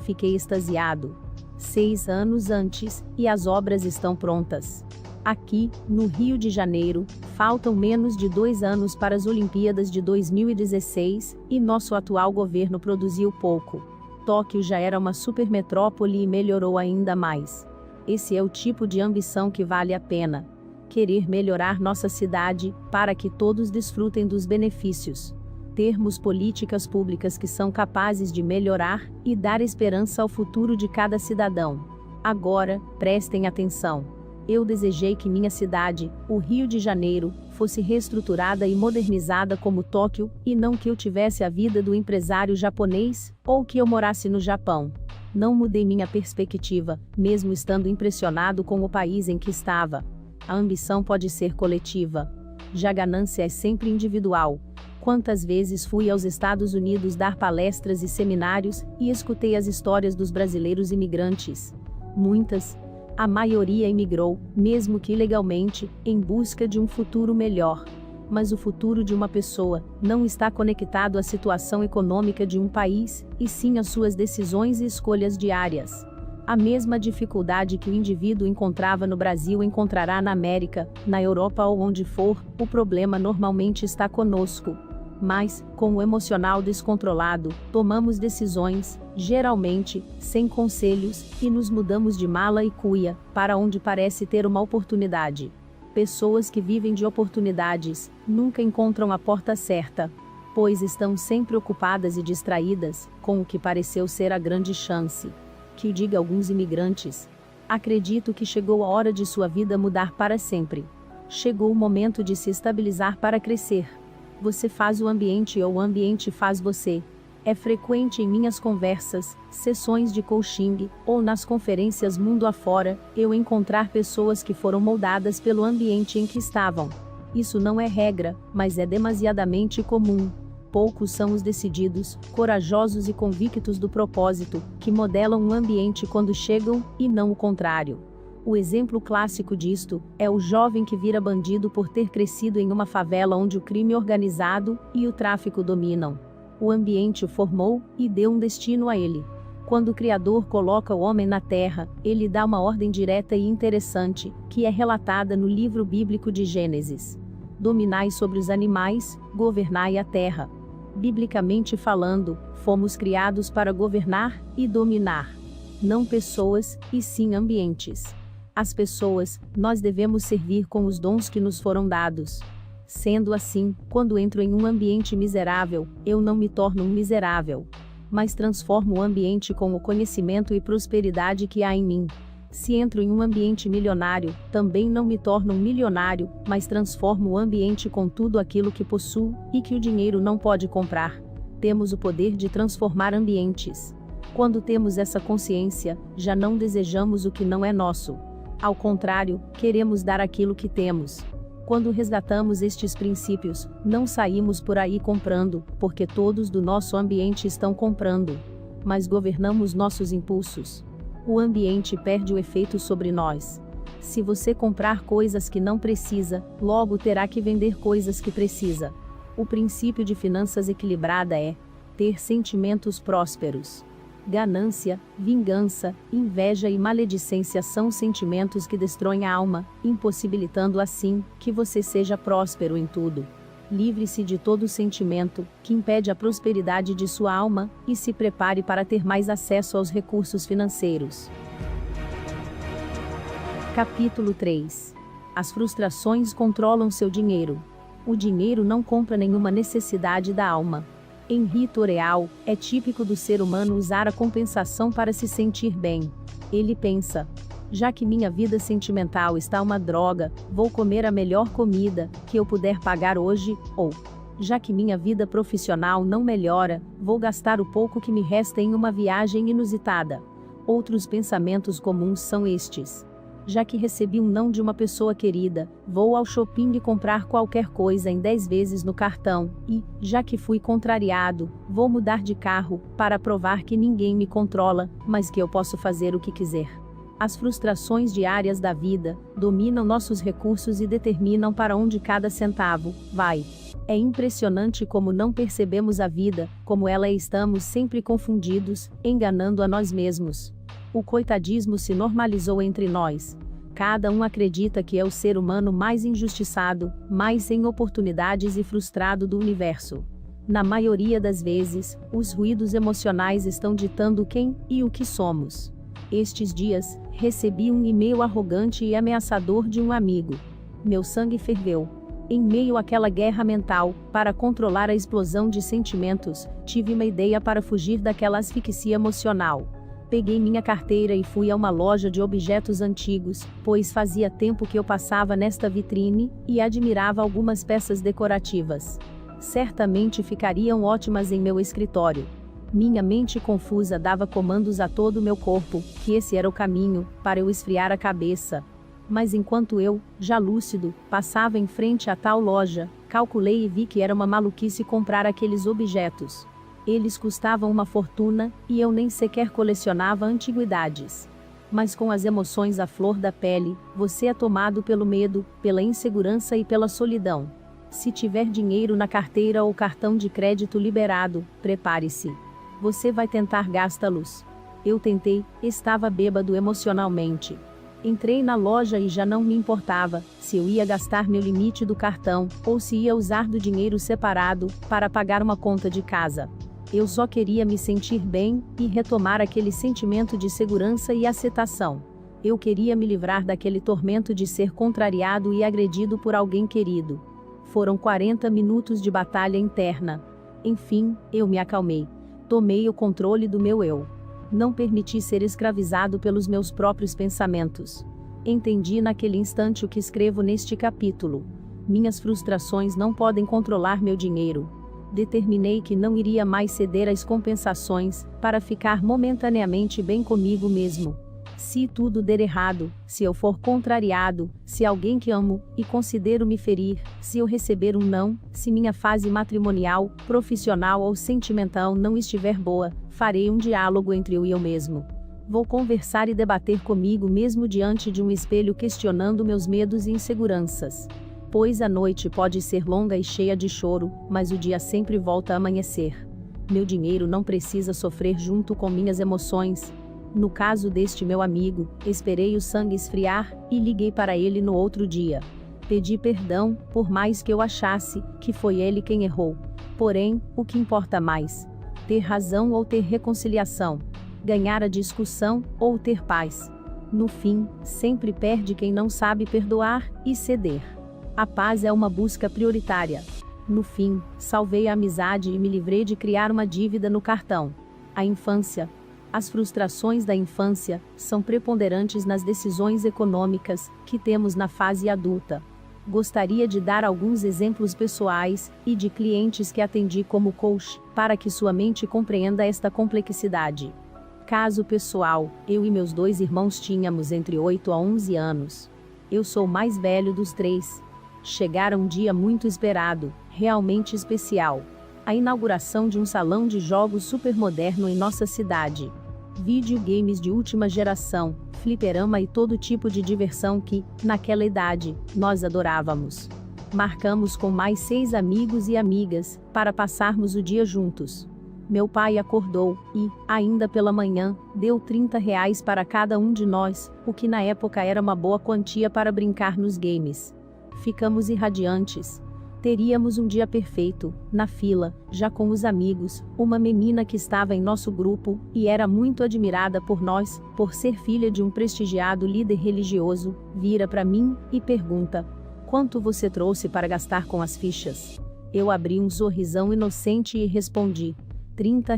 Fiquei extasiado. 6 anos antes, e as obras estão prontas. Aqui, no Rio de Janeiro, faltam menos de 2 anos para as Olimpíadas de 2016, e nosso atual governo produziu pouco. Tóquio já era uma supermetrópole e melhorou ainda mais. Esse é o tipo de ambição que vale a pena. Querer melhorar nossa cidade, para que todos desfrutem dos benefícios. Termos políticas públicas que são capazes de melhorar e dar esperança ao futuro de cada cidadão. Agora, prestem atenção. Eu desejei que minha cidade, o Rio de Janeiro, fosse reestruturada e modernizada como Tóquio, e não que eu tivesse a vida do empresário japonês, ou que eu morasse no Japão. Não mudei minha perspectiva, mesmo estando impressionado com o país em que estava. A ambição pode ser coletiva. Já a ganância é sempre individual. Quantas vezes fui aos Estados Unidos dar palestras e seminários, e escutei as histórias dos brasileiros imigrantes. Muitas. A maioria emigrou, mesmo que ilegalmente, em busca de um futuro melhor. Mas o futuro de uma pessoa não está conectado à situação econômica de um país, e sim às suas decisões e escolhas diárias. A mesma dificuldade que o indivíduo encontrava no Brasil encontrará na América, na Europa ou onde for, o problema normalmente está conosco. Mas, com o emocional descontrolado, tomamos decisões, geralmente, sem conselhos, e nos mudamos de mala e cuia, para onde parece ter uma oportunidade. Pessoas que vivem de oportunidades, nunca encontram a porta certa, pois estão sempre ocupadas e distraídas, com o que pareceu ser a grande chance. Que diga alguns imigrantes: acredito que chegou a hora de sua vida mudar para sempre. Chegou o momento de se estabilizar para crescer. Você faz o ambiente ou o ambiente faz você. É frequente em minhas conversas, sessões de coaching, ou nas conferências mundo afora, eu encontrar pessoas que foram moldadas pelo ambiente em que estavam. Isso não é regra, mas é demasiadamente comum. Poucos são os decididos, corajosos e convictos do propósito, que modelam um ambiente quando chegam, e não o contrário. O exemplo clássico disto é o jovem que vira bandido por ter crescido em uma favela onde o crime organizado e o tráfico dominam. O ambiente o formou e deu um destino a ele. Quando o Criador coloca o homem na terra, ele dá uma ordem direta e interessante, que é relatada no livro bíblico de Gênesis. dominai sobre os animais, governai a terra. Biblicamente falando, fomos criados para governar e dominar. Não pessoas, e sim ambientes. As pessoas, nós devemos servir com os dons que nos foram dados. Sendo assim, quando entro em um ambiente miserável, eu não me torno um miserável, mas transformo o ambiente com o conhecimento e prosperidade que há em mim. Se entro em um ambiente milionário, também não me torno um milionário, mas transformo o ambiente com tudo aquilo que possuo, e que o dinheiro não pode comprar. Temos o poder de transformar ambientes. Quando temos essa consciência, já não desejamos o que não é nosso. Ao contrário, queremos dar aquilo que temos. Quando resgatamos estes princípios, não saímos por aí comprando, porque todos do nosso ambiente estão comprando. Mas governamos nossos impulsos. O ambiente perde o efeito sobre nós. Se você comprar coisas que não precisa, logo terá que vender coisas que precisa. O princípio de finanças equilibrada é ter sentimentos prósperos. Ganância, vingança, inveja e maledicência são sentimentos que destroem a alma, impossibilitando assim que você seja próspero em tudo. Livre-se de todo sentimento que impede a prosperidade de sua alma, e se prepare para ter mais acesso aos recursos financeiros. Capítulo 3. As frustrações controlam seu dinheiro. O dinheiro não compra nenhuma necessidade da alma. Em rito real, é típico do ser humano usar a compensação para se sentir bem. Ele pensa: já que minha vida sentimental está uma droga, vou comer a melhor comida que eu puder pagar hoje, ou já que minha vida profissional não melhora, vou gastar o pouco que me resta em uma viagem inusitada. Outros pensamentos comuns são estes: já que recebi um não de uma pessoa querida, vou ao shopping e comprar qualquer coisa em 10 vezes no cartão, e, já que fui contrariado, vou mudar de carro, para provar que ninguém me controla, mas que eu posso fazer o que quiser. As frustrações diárias da vida dominam nossos recursos e determinam para onde cada centavo vai. É impressionante como não percebemos a vida, como ela é, estamos sempre confundidos, enganando a nós mesmos. O coitadismo se normalizou entre nós. Cada um acredita que é o ser humano mais injustiçado, mais sem oportunidades e frustrado do universo. Na maioria das vezes, os ruídos emocionais estão ditando quem e o que somos. Estes dias, recebi um e-mail arrogante e ameaçador de um amigo. Meu sangue ferveu. Em meio àquela guerra mental, para controlar a explosão de sentimentos, tive uma ideia para fugir daquela asfixia emocional. Peguei minha carteira e fui a uma loja de objetos antigos, pois fazia tempo que eu passava nesta vitrine, e admirava algumas peças decorativas. Certamente ficariam ótimas em meu escritório. Minha mente confusa dava comandos a todo o meu corpo, que esse era o caminho, para eu esfriar a cabeça. Mas enquanto eu, já lúcido, passava em frente a tal loja, calculei e vi que era uma maluquice comprar aqueles objetos. Eles custavam uma fortuna, e eu nem sequer colecionava antiguidades. Mas com as emoções à flor da pele, você é tomado pelo medo, pela insegurança e pela solidão. Se tiver dinheiro na carteira ou cartão de crédito liberado, prepare-se. Você vai tentar gastá-los. Eu tentei, estava bêbado emocionalmente. Entrei na loja e já não me importava se eu ia gastar meu limite do cartão, ou se ia usar do dinheiro separado, para pagar uma conta de casa. Eu só queria me sentir bem, e retomar aquele sentimento de segurança e aceitação. Eu queria me livrar daquele tormento de ser contrariado e agredido por alguém querido. Foram 40 minutos de batalha interna. Enfim, eu me acalmei. Tomei o controle do meu eu. Não permiti ser escravizado pelos meus próprios pensamentos. Entendi naquele instante o que escrevo neste capítulo. Minhas frustrações não podem controlar meu dinheiro. Determinei que não iria mais ceder às compensações, para ficar momentaneamente bem comigo mesmo. Se tudo der errado, se eu for contrariado, se alguém que amo e considero me ferir, se eu receber um não, se minha fase matrimonial, profissional ou sentimental não estiver boa, farei um diálogo entre eu e eu mesmo. Vou conversar e debater comigo mesmo diante de um espelho, questionando meus medos e inseguranças. Pois a noite pode ser longa e cheia de choro, mas o dia sempre volta a amanhecer. Meu dinheiro não precisa sofrer junto com minhas emoções. No caso deste meu amigo, esperei o sangue esfriar, e liguei para ele no outro dia. Pedi perdão, por mais que eu achasse que foi ele quem errou. Porém, o que importa mais? Ter razão ou ter reconciliação? Ganhar a discussão ou ter paz? No fim, sempre perde quem não sabe perdoar e ceder. A paz é uma busca prioritária. No fim, salvei a amizade e me livrei de criar uma dívida no cartão. A infância. As frustrações da infância são preponderantes nas decisões econômicas que temos na fase adulta. Gostaria de dar alguns exemplos pessoais e de clientes que atendi como coach, para que sua mente compreenda esta complexidade. Caso pessoal, eu e meus 2 irmãos tínhamos entre 8 a 11 anos. Eu sou o mais velho dos 3. Chegara um dia muito esperado, realmente especial. A inauguração de um salão de jogos supermoderno em nossa cidade. Videogames de última geração, fliperama e todo tipo de diversão que, naquela idade, nós adorávamos. Marcamos com mais 6 amigos e amigas, para passarmos o dia juntos. Meu pai acordou e, ainda pela manhã, deu R$ 30 para cada um de nós, o que na época era uma boa quantia para brincar nos games. Ficamos irradiantes. Teríamos um dia perfeito, na fila, já com os amigos, uma menina que estava em nosso grupo, e era muito admirada por nós, por ser filha de um prestigiado líder religioso, vira para mim, e pergunta: "Quanto você trouxe para gastar com as fichas?" Eu abri um sorrisão inocente e respondi: R$ 30.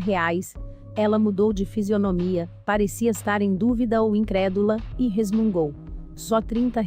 Ela mudou de fisionomia, parecia estar em dúvida ou incrédula, e resmungou: "Só R$ 30?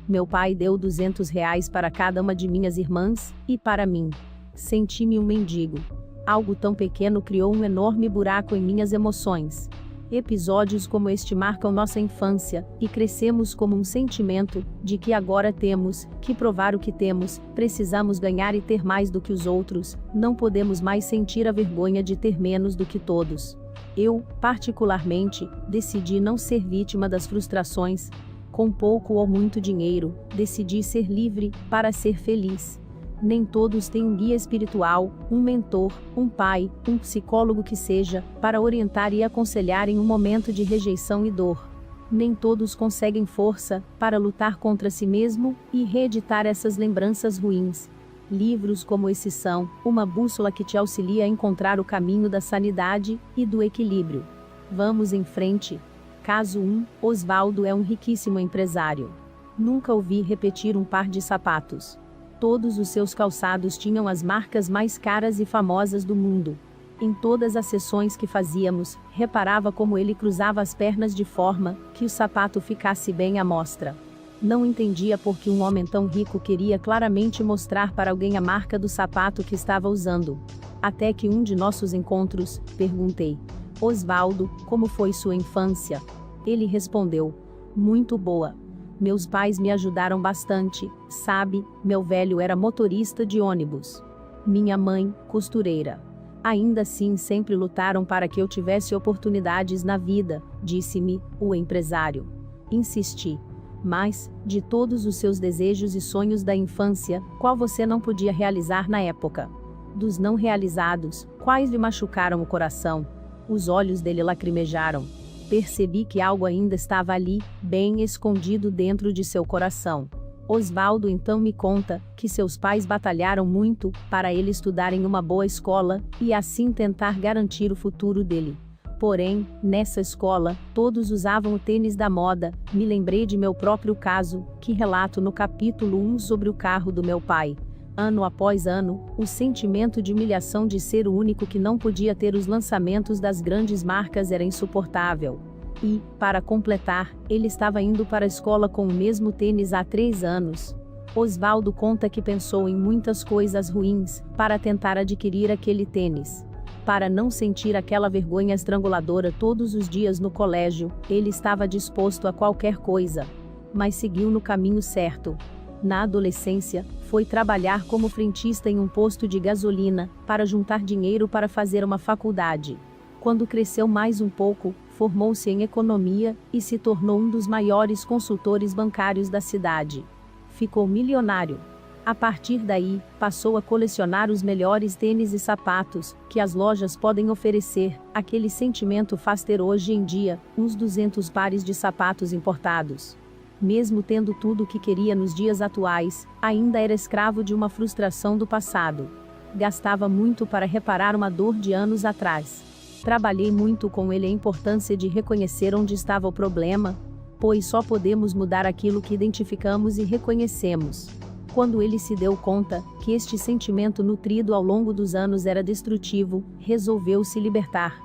Meu pai deu R$ 200 para cada uma de minhas irmãs, e para mim. Senti-me um mendigo. Algo tão pequeno criou um enorme buraco em minhas emoções. Episódios como este marcam nossa infância, e crescemos como um sentimento de que agora temos que provar o que temos, precisamos ganhar e ter mais do que os outros, não podemos mais sentir a vergonha de ter menos do que todos. Eu, particularmente, decidi não ser vítima das frustrações. Com pouco ou muito dinheiro, decidi ser livre, para ser feliz. Nem todos têm um guia espiritual, um mentor, um pai, um psicólogo que seja, para orientar e aconselhar em um momento de rejeição e dor. Nem todos conseguem força, para lutar contra si mesmo, e reeditar essas lembranças ruins. Livros como esse são uma bússola que te auxilia a encontrar o caminho da sanidade e do equilíbrio. Vamos em frente. Caso 1, Osvaldo é um riquíssimo empresário. Nunca ouvi repetir um par de sapatos. Todos os seus calçados tinham as marcas mais caras e famosas do mundo. Em todas as sessões que fazíamos, reparava como ele cruzava as pernas de forma que o sapato ficasse bem à mostra. Não entendia por que um homem tão rico queria claramente mostrar para alguém a marca do sapato que estava usando. Até que um de nossos encontros, perguntei: "Osvaldo, como foi sua infância?" Ele respondeu: "Muito boa. Meus pais me ajudaram bastante, sabe, meu velho era motorista de ônibus. Minha mãe, costureira. Ainda assim sempre lutaram para que eu tivesse oportunidades na vida", disse-me o empresário. Insisti: "Mas, de todos os seus desejos e sonhos da infância, qual você não podia realizar na época? Dos não realizados, quais lhe machucaram o coração?" Os olhos dele lacrimejaram. Percebi que algo ainda estava ali, bem escondido dentro de seu coração. Osvaldo então me conta que seus pais batalharam muito para ele estudar em uma boa escola e assim tentar garantir o futuro dele. Porém, nessa escola, todos usavam o tênis da moda. Me lembrei de meu próprio caso, que relato no capítulo 1 sobre o carro do meu pai. Ano após ano, o sentimento de humilhação de ser o único que não podia ter os lançamentos das grandes marcas era insuportável. E, para completar, ele estava indo para a escola com o mesmo tênis há 3 anos. Osvaldo conta que pensou em muitas coisas ruins, para tentar adquirir aquele tênis. Para não sentir aquela vergonha estranguladora todos os dias no colégio, ele estava disposto a qualquer coisa. Mas seguiu no caminho certo. Na adolescência, foi trabalhar como frentista em um posto de gasolina, para juntar dinheiro para fazer uma faculdade. Quando cresceu mais um pouco, formou-se em economia, e se tornou um dos maiores consultores bancários da cidade. Ficou milionário. A partir daí, passou a colecionar os melhores tênis e sapatos que as lojas podem oferecer. Aquele sentimento faz ter hoje em dia uns 200 pares de sapatos importados. Mesmo tendo tudo o que queria nos dias atuais, ainda era escravo de uma frustração do passado. Gastava muito para reparar uma dor de anos atrás. Trabalhei muito com ele a importância de reconhecer onde estava o problema, pois só podemos mudar aquilo que identificamos e reconhecemos. Quando ele se deu conta que este sentimento nutrido ao longo dos anos era destrutivo, resolveu se libertar.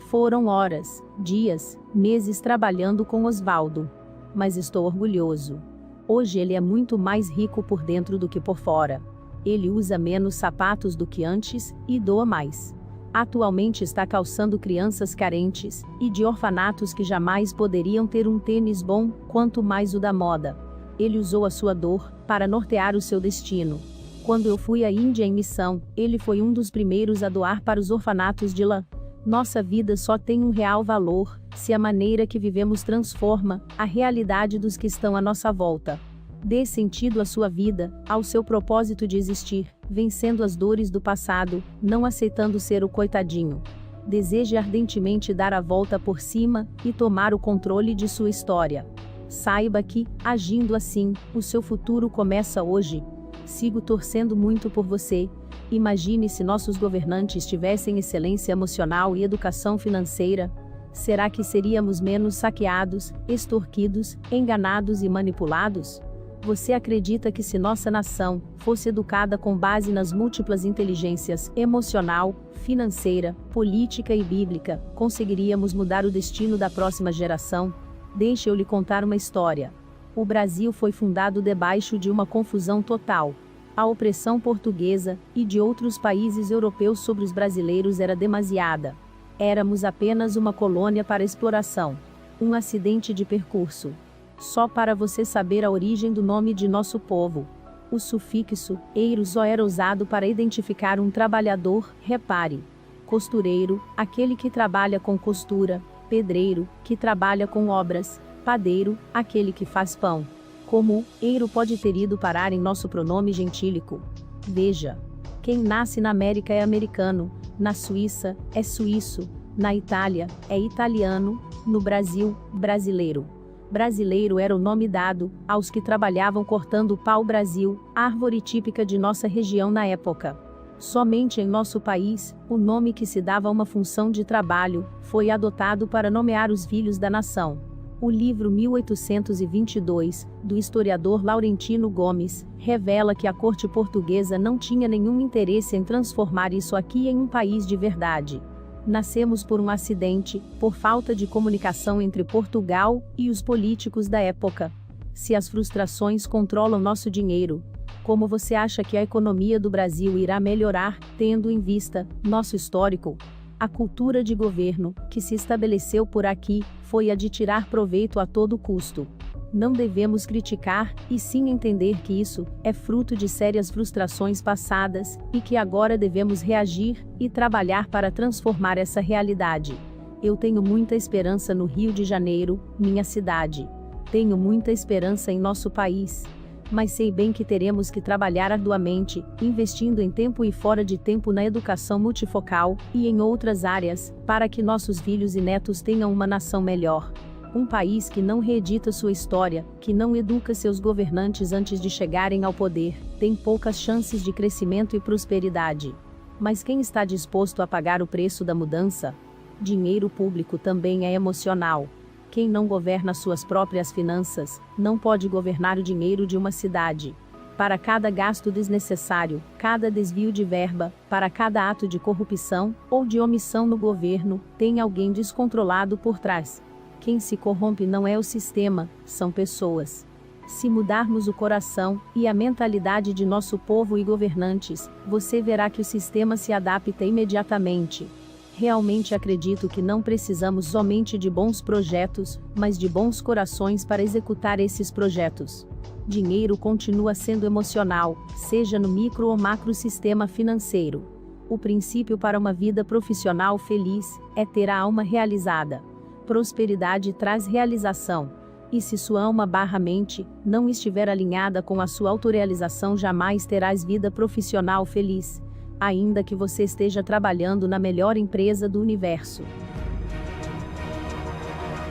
Foram horas, dias, meses trabalhando com Osvaldo. Mas estou orgulhoso. Hoje ele é muito mais rico por dentro do que por fora. Ele usa menos sapatos do que antes e doa mais. Atualmente está calçando crianças carentes e de orfanatos que jamais poderiam ter um tênis bom, quanto mais o da moda. Ele usou a sua dor para nortear o seu destino. Quando eu fui à Índia em missão, ele foi um dos primeiros a doar para os orfanatos de lá. Nossa vida só tem um real valor se a maneira que vivemos transforma a realidade dos que estão à nossa volta. Dê sentido à sua vida, ao seu propósito de existir, vencendo as dores do passado, não aceitando ser o coitadinho. Deseje ardentemente dar a volta por cima e tomar o controle de sua história. Saiba que, agindo assim, o seu futuro começa hoje. Sigo torcendo muito por você. Imagine se nossos governantes tivessem excelência emocional e educação financeira. Será que seríamos menos saqueados, extorquidos, enganados e manipulados? Você acredita que se nossa nação fosse educada com base nas múltiplas inteligências emocional, financeira, política e bíblica, conseguiríamos mudar o destino da próxima geração? Deixe eu lhe contar uma história. O Brasil foi fundado debaixo de uma confusão total. A opressão portuguesa e de outros países europeus sobre os brasileiros era demasiada. Éramos apenas uma colônia para exploração. Um acidente de percurso. Só para você saber a origem do nome de nosso povo. O sufixo eiro só era usado para identificar um trabalhador, repare. Costureiro, aquele que trabalha com costura. Pedreiro, que trabalha com obras. Padeiro, aquele que faz pão. Como eiro pode ter ido parar em nosso pronome gentílico? Veja. Quem nasce na América é americano, na Suíça, é suíço, na Itália, é italiano, no Brasil, brasileiro. Brasileiro era o nome dado aos que trabalhavam cortando o pau-brasil, árvore típica de nossa região na época. Somente em nosso país, o nome que se dava a uma função de trabalho, foi adotado para nomear os filhos da nação. O livro 1822, do historiador Laurentino Gomes, revela que a corte portuguesa não tinha nenhum interesse em transformar isso aqui em um país de verdade. Nascemos por um acidente, por falta de comunicação entre Portugal e os políticos da época. Se as frustrações controlam nosso dinheiro, como você acha que a economia do Brasil irá melhorar, tendo em vista nosso histórico? A cultura de governo, que se estabeleceu por aqui, foi a de tirar proveito a todo custo. Não devemos criticar, e sim entender que isso é fruto de sérias frustrações passadas, e que agora devemos reagir e trabalhar para transformar essa realidade. Eu tenho muita esperança no Rio de Janeiro, minha cidade. Tenho muita esperança em nosso país. Mas sei bem que teremos que trabalhar arduamente, investindo em tempo e fora de tempo na educação multifocal, e em outras áreas, para que nossos filhos e netos tenham uma nação melhor. Um país que não reedita sua história, que não educa seus governantes antes de chegarem ao poder, tem poucas chances de crescimento e prosperidade. Mas quem está disposto a pagar o preço da mudança? Dinheiro público também é emocional. Quem não governa suas próprias finanças, não pode governar o dinheiro de uma cidade. Para cada gasto desnecessário, cada desvio de verba, para cada ato de corrupção ou de omissão no governo, tem alguém descontrolado por trás. Quem se corrompe não é o sistema, são pessoas. Se mudarmos o coração e a mentalidade de nosso povo e governantes, você verá que o sistema se adapta imediatamente. Realmente acredito que não precisamos somente de bons projetos, mas de bons corações para executar esses projetos. Dinheiro continua sendo emocional, seja no micro ou macro sistema financeiro. O princípio para uma vida profissional feliz é ter a alma realizada. Prosperidade traz realização. E se sua alma/mente não estiver alinhada com a sua autorrealização, jamais terás vida profissional feliz. Ainda que você esteja trabalhando na melhor empresa do universo.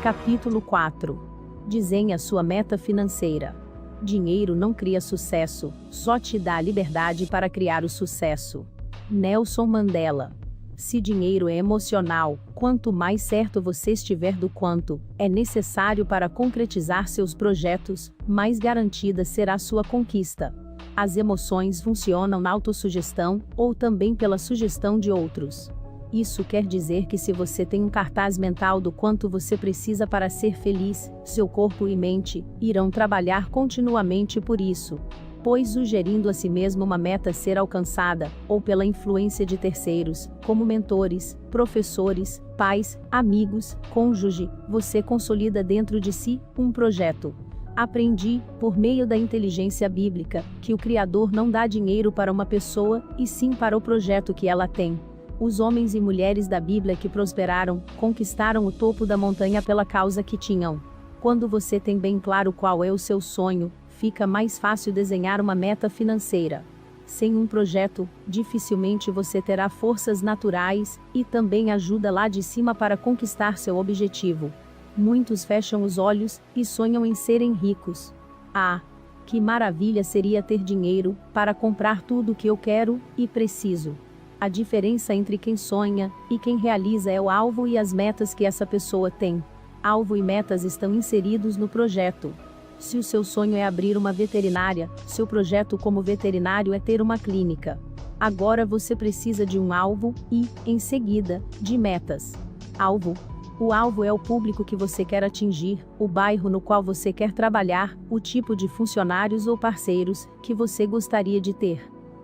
Capítulo 4. Desenhe a sua meta financeira. Dinheiro não cria sucesso, só te dá a liberdade para criar o sucesso. Nelson Mandela. Se dinheiro é emocional, quanto mais certo você estiver do quanto é necessário para concretizar seus projetos, mais garantida será sua conquista. As emoções funcionam na autossugestão, ou também pela sugestão de outros. Isso quer dizer que se você tem um cartaz mental do quanto você precisa para ser feliz, seu corpo e mente irão trabalhar continuamente por isso. Pois sugerindo a si mesmo uma meta ser alcançada, ou pela influência de terceiros, como mentores, professores, pais, amigos, cônjuge, você consolida dentro de si um projeto. Aprendi, por meio da inteligência bíblica, que o Criador não dá dinheiro para uma pessoa, e sim para o projeto que ela tem. Os homens e mulheres da Bíblia que prosperaram, conquistaram o topo da montanha pela causa que tinham. Quando você tem bem claro qual é o seu sonho, fica mais fácil desenhar uma meta financeira. Sem um projeto, dificilmente você terá forças naturais, e também ajuda lá de cima para conquistar seu objetivo. Muitos fecham os olhos, e sonham em serem ricos. Ah, que maravilha seria ter dinheiro, para comprar tudo o que eu quero, e preciso. A diferença entre quem sonha, e quem realiza é o alvo e as metas que essa pessoa tem. Alvo e metas estão inseridos no projeto. Se o seu sonho é abrir uma veterinária, seu projeto como veterinário é ter uma clínica. Agora você precisa de um alvo e, em seguida, de metas. Alvo. O alvo é o público que você quer atingir, o bairro no qual você quer trabalhar, o tipo de funcionários ou parceiros que você gostaria de ter.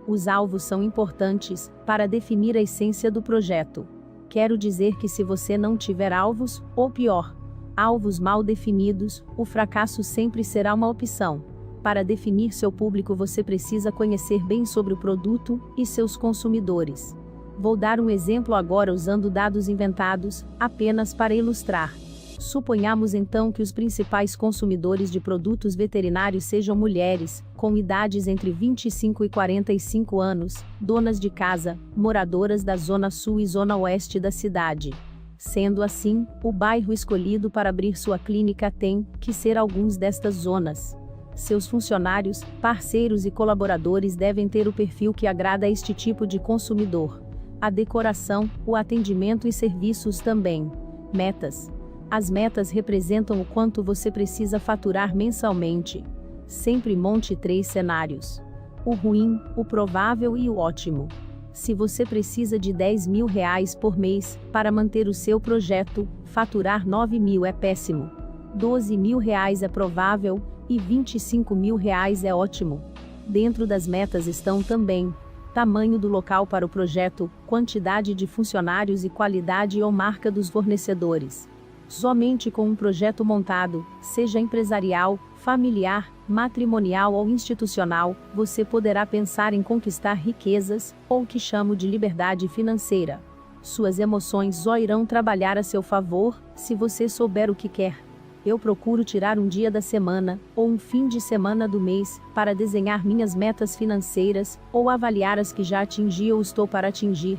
Os alvos são importantes para definir a essência do projeto. Quero dizer que se você não tiver alvos, ou pior, alvos mal definidos, o fracasso sempre será uma opção. Para definir seu público você precisa conhecer bem sobre o produto e seus consumidores. Vou dar um exemplo agora usando dados inventados, apenas para ilustrar. Suponhamos então que os principais consumidores de produtos veterinários sejam mulheres, com idades entre 25 e 45 anos, donas de casa, moradoras da zona sul e zona oeste da cidade. Sendo assim, o bairro escolhido para abrir sua clínica tem que ser alguns destas zonas. Seus funcionários, parceiros e colaboradores devem ter o perfil que agrada a este tipo de consumidor. A decoração, o atendimento e serviços também. Metas. As metas representam o quanto você precisa faturar mensalmente. Sempre monte 3 cenários: o ruim, o provável e o ótimo. Se você precisa de R$10.000 por mês para manter o seu projeto, faturar R$9.000 é péssimo. R$12.000 é provável, e R$25.000 é ótimo. Dentro das metas estão também tamanho do local para o projeto, quantidade de funcionários e qualidade ou marca dos fornecedores. Somente com um projeto montado, seja empresarial, familiar, matrimonial ou institucional, você poderá pensar em conquistar riquezas, ou o que chamo de liberdade financeira. Suas emoções só irão trabalhar a seu favor, se você souber o que quer. Eu procuro tirar um dia da semana, ou um fim de semana do mês, para desenhar minhas metas financeiras, ou avaliar as que já atingi ou estou para atingir.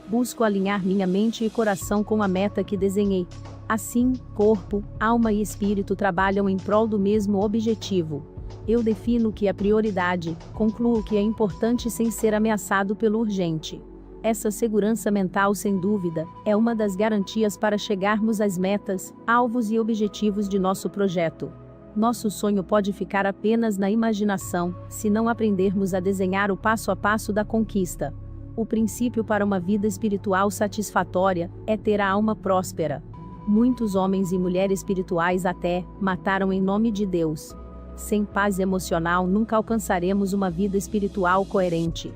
Busco alinhar minha mente e coração com a meta que desenhei. Assim, corpo, alma e espírito trabalham em prol do mesmo objetivo. Eu defino o que é prioridade, concluo o que é importante sem ser ameaçado pelo urgente. Essa segurança mental, sem dúvida, é uma das garantias para chegarmos às metas, alvos e objetivos de nosso projeto. Nosso sonho pode ficar apenas na imaginação, se não aprendermos a desenhar o passo a passo da conquista. O princípio para uma vida espiritual satisfatória é ter a alma próspera. Muitos homens e mulheres espirituais até mataram em nome de Deus. Sem paz emocional nunca alcançaremos uma vida espiritual coerente.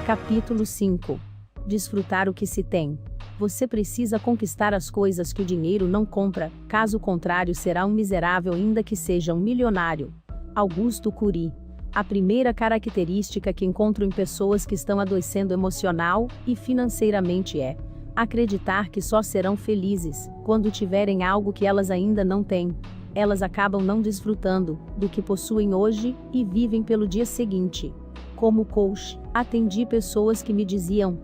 Capítulo 5. Desfrutar o que se tem. Você precisa conquistar as coisas que o dinheiro não compra, caso contrário será um miserável ainda que seja um milionário. Augusto Cury. A primeira característica que encontro em pessoas que estão adoecendo emocional e financeiramente é acreditar que só serão felizes quando tiverem algo que elas ainda não têm. Elas acabam não desfrutando do que possuem hoje e vivem pelo dia seguinte. Como coach, atendi pessoas que me diziam: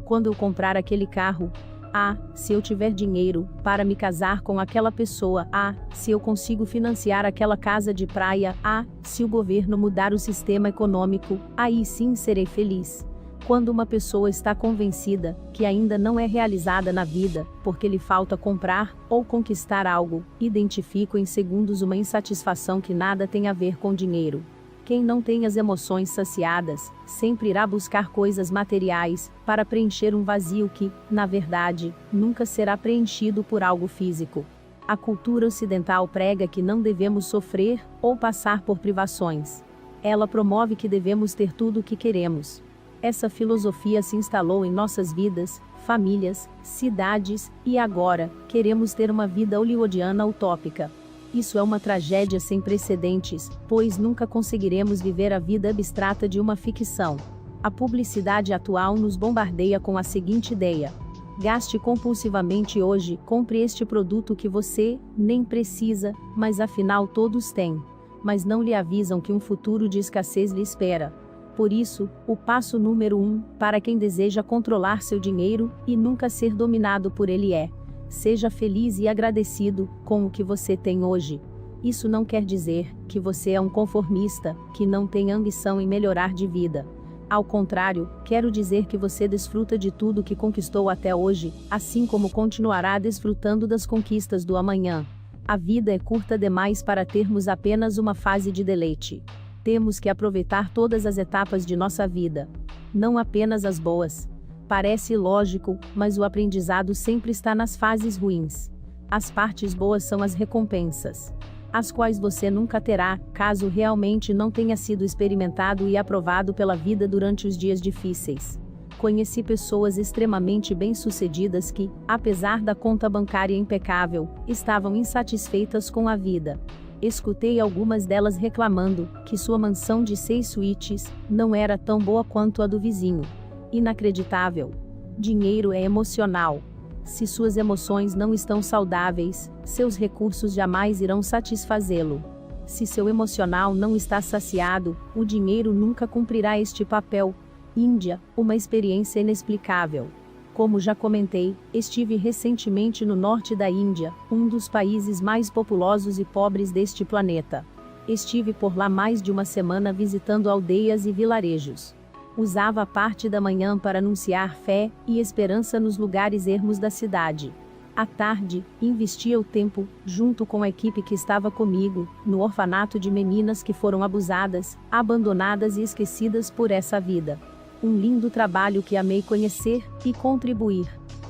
quando eu comprar aquele carro, Ah, se eu tiver dinheiro para me casar com aquela pessoa. Ah, se eu consigo financiar aquela casa de praia. Ah, se o governo mudar o sistema econômico, aí sim serei feliz. Quando uma pessoa está convencida que ainda não é realizada na vida, porque lhe falta comprar ou conquistar algo, identifico em segundos uma insatisfação que nada tem a ver com dinheiro. Quem não tem as emoções saciadas, sempre irá buscar coisas materiais, para preencher um vazio que, na verdade, nunca será preenchido por algo físico. A cultura ocidental prega que não devemos sofrer, ou passar por privações. Ela promove que devemos ter tudo o que queremos. Essa filosofia se instalou em nossas vidas, famílias, cidades, e agora, queremos ter uma vida hollywoodiana utópica. Isso é uma tragédia sem precedentes, pois nunca conseguiremos viver a vida abstrata de uma ficção. A publicidade atual nos bombardeia com a seguinte ideia: gaste compulsivamente hoje, compre este produto que você nem precisa, mas afinal todos têm. Mas não lhe avisam que um futuro de escassez lhe espera. Por isso, o passo número 1, para quem deseja controlar seu dinheiro, e nunca ser dominado por ele é: seja feliz e agradecido com o que você tem hoje. Isso não quer dizer que você é um conformista, que não tem ambição em melhorar de vida. Ao contrário, quero dizer que você desfruta de tudo que conquistou até hoje, assim como continuará desfrutando das conquistas do amanhã. A vida é curta demais para termos apenas uma fase de deleite. Temos que aproveitar todas as etapas de nossa vida, não apenas as boas. Parece ilógico, mas o aprendizado sempre está nas fases ruins. As partes boas são as recompensas, as quais você nunca terá, caso realmente não tenha sido experimentado e aprovado pela vida durante os dias difíceis. Conheci pessoas extremamente bem-sucedidas que, apesar da conta bancária impecável, estavam insatisfeitas com a vida. Escutei algumas delas reclamando que sua mansão de 6 suítes não era tão boa quanto a do vizinho. Inacreditável. Dinheiro é emocional. Se suas emoções não estão saudáveis, seus recursos jamais irão satisfazê-lo. Se seu emocional não está saciado, o dinheiro nunca cumprirá este papel. Índia, uma experiência inexplicável. Como já comentei, estive recentemente no norte da Índia, um dos países mais populosos e pobres deste planeta. Estive por lá mais de uma semana visitando aldeias e vilarejos. Usava a parte da manhã para anunciar fé e esperança nos lugares ermos da cidade. À tarde, investia o tempo, junto com a equipe que estava comigo, no orfanato de meninas que foram abusadas, abandonadas e esquecidas por essa vida. Um lindo trabalho que amei conhecer e contribuir.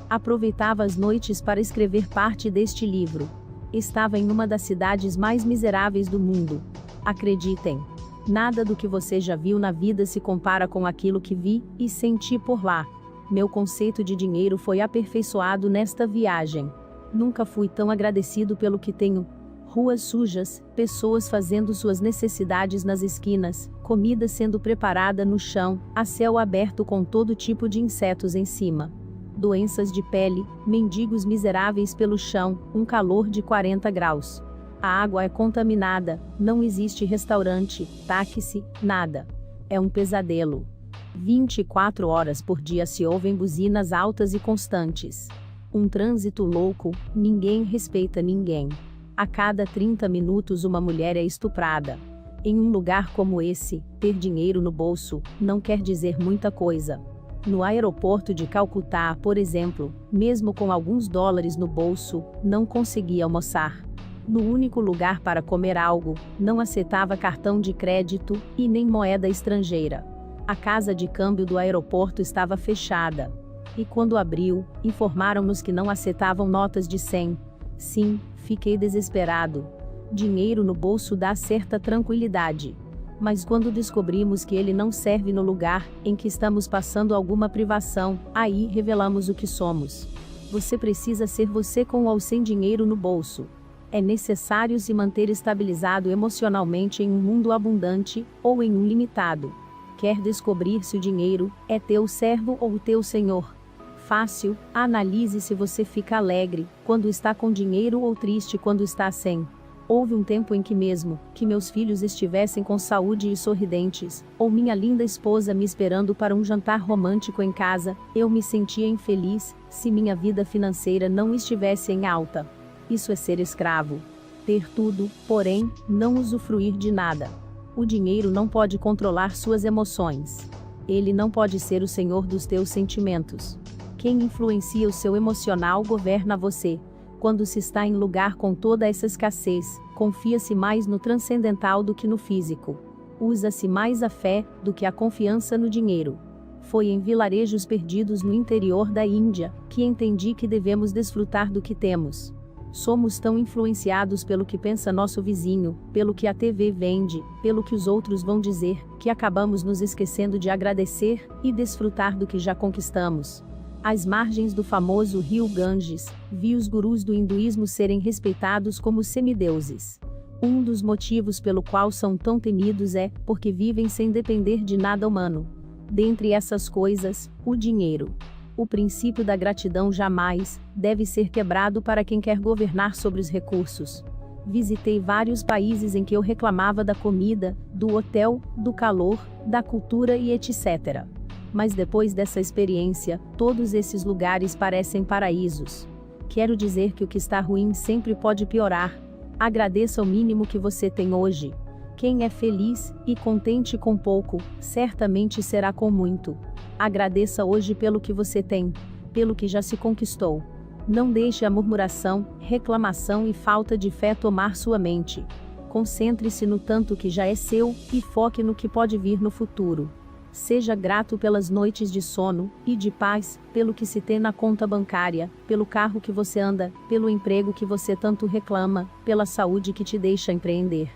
Aproveitava as noites para escrever parte deste livro. Estava em uma das cidades mais miseráveis do mundo. Acreditem. Nada do que você já viu na vida se compara com aquilo que vi e senti por lá. Meu conceito de dinheiro foi aperfeiçoado nesta viagem. Nunca fui tão agradecido pelo que tenho. Ruas sujas, pessoas fazendo suas necessidades nas esquinas, comida sendo preparada no chão, a céu aberto com todo tipo de insetos em cima. Doenças de pele, mendigos miseráveis pelo chão, um calor de 40 graus. A água é contaminada, não existe restaurante, táxi, nada. É um pesadelo. 24 horas por dia se ouvem buzinas altas e constantes. Um trânsito louco, ninguém respeita ninguém. A cada 30 minutos uma mulher é estuprada. Em um lugar como esse, ter dinheiro no bolso não quer dizer muita coisa. No aeroporto de Calcutá, por exemplo, mesmo com alguns dólares no bolso, não conseguia almoçar. No único lugar para comer algo, não aceitava cartão de crédito e nem moeda estrangeira. A casa de câmbio do aeroporto estava fechada. E quando abriu, informaram-nos que não aceitavam notas de 100. Sim, fiquei desesperado. Dinheiro no bolso dá certa tranquilidade. Mas quando descobrimos que ele não serve no lugar em que estamos passando alguma privação, aí revelamos o que somos. Você precisa ser você com ou sem dinheiro no bolso. É necessário se manter estabilizado emocionalmente em um mundo abundante, ou em um limitado. Quer descobrir se o dinheiro é teu servo ou teu senhor? Fácil, analise se você fica alegre quando está com dinheiro ou triste quando está sem. Houve um tempo em que mesmo que meus filhos estivessem com saúde e sorridentes, ou minha linda esposa me esperando para um jantar romântico em casa, eu me sentia infeliz, se minha vida financeira não estivesse em alta. Isso é ser escravo. Ter tudo, porém, não usufruir de nada. O dinheiro não pode controlar suas emoções. Ele não pode ser o senhor dos teus sentimentos. Quem influencia o seu emocional governa você. Quando se está em lugar com toda essa escassez, confia-se mais no transcendental do que no físico. Usa-se mais a fé do que a confiança no dinheiro. Foi em vilarejos perdidos no interior da Índia que entendi que devemos desfrutar do que temos. Somos tão influenciados pelo que pensa nosso vizinho, pelo que a TV vende, pelo que os outros vão dizer, que acabamos nos esquecendo de agradecer e desfrutar do que já conquistamos. Às margens do famoso rio Ganges, vi os gurus do hinduísmo serem respeitados como semideuses. Um dos motivos pelo qual são tão temidos é porque vivem sem depender de nada humano. Dentre essas coisas, o dinheiro. O princípio da gratidão jamais deve ser quebrado para quem quer governar sobre os recursos. Visitei vários países em que eu reclamava da comida, do hotel, do calor, da cultura e etc. Mas depois dessa experiência, todos esses lugares parecem paraísos. Quero dizer que o que está ruim sempre pode piorar. Agradeça o mínimo que você tem hoje. Quem é feliz e contente com pouco, certamente será com muito. Agradeça hoje pelo que você tem, pelo que já se conquistou. Não deixe a murmuração, reclamação e falta de fé tomar sua mente. Concentre-se no tanto que já é seu e foque no que pode vir no futuro. Seja grato pelas noites de sono e de paz, pelo que se tem na conta bancária, pelo carro que você anda, pelo emprego que você tanto reclama, pela saúde que te deixa empreender.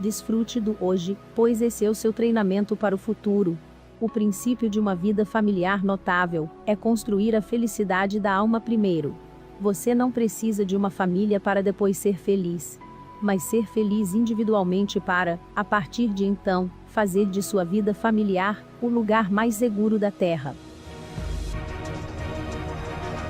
Desfrute do hoje, pois esse é o seu treinamento para o futuro. O princípio de uma vida familiar notável é construir a felicidade da alma primeiro. Você não precisa de uma família para depois ser feliz, mas ser feliz individualmente para, a partir de então, fazer de sua vida familiar o lugar mais seguro da Terra.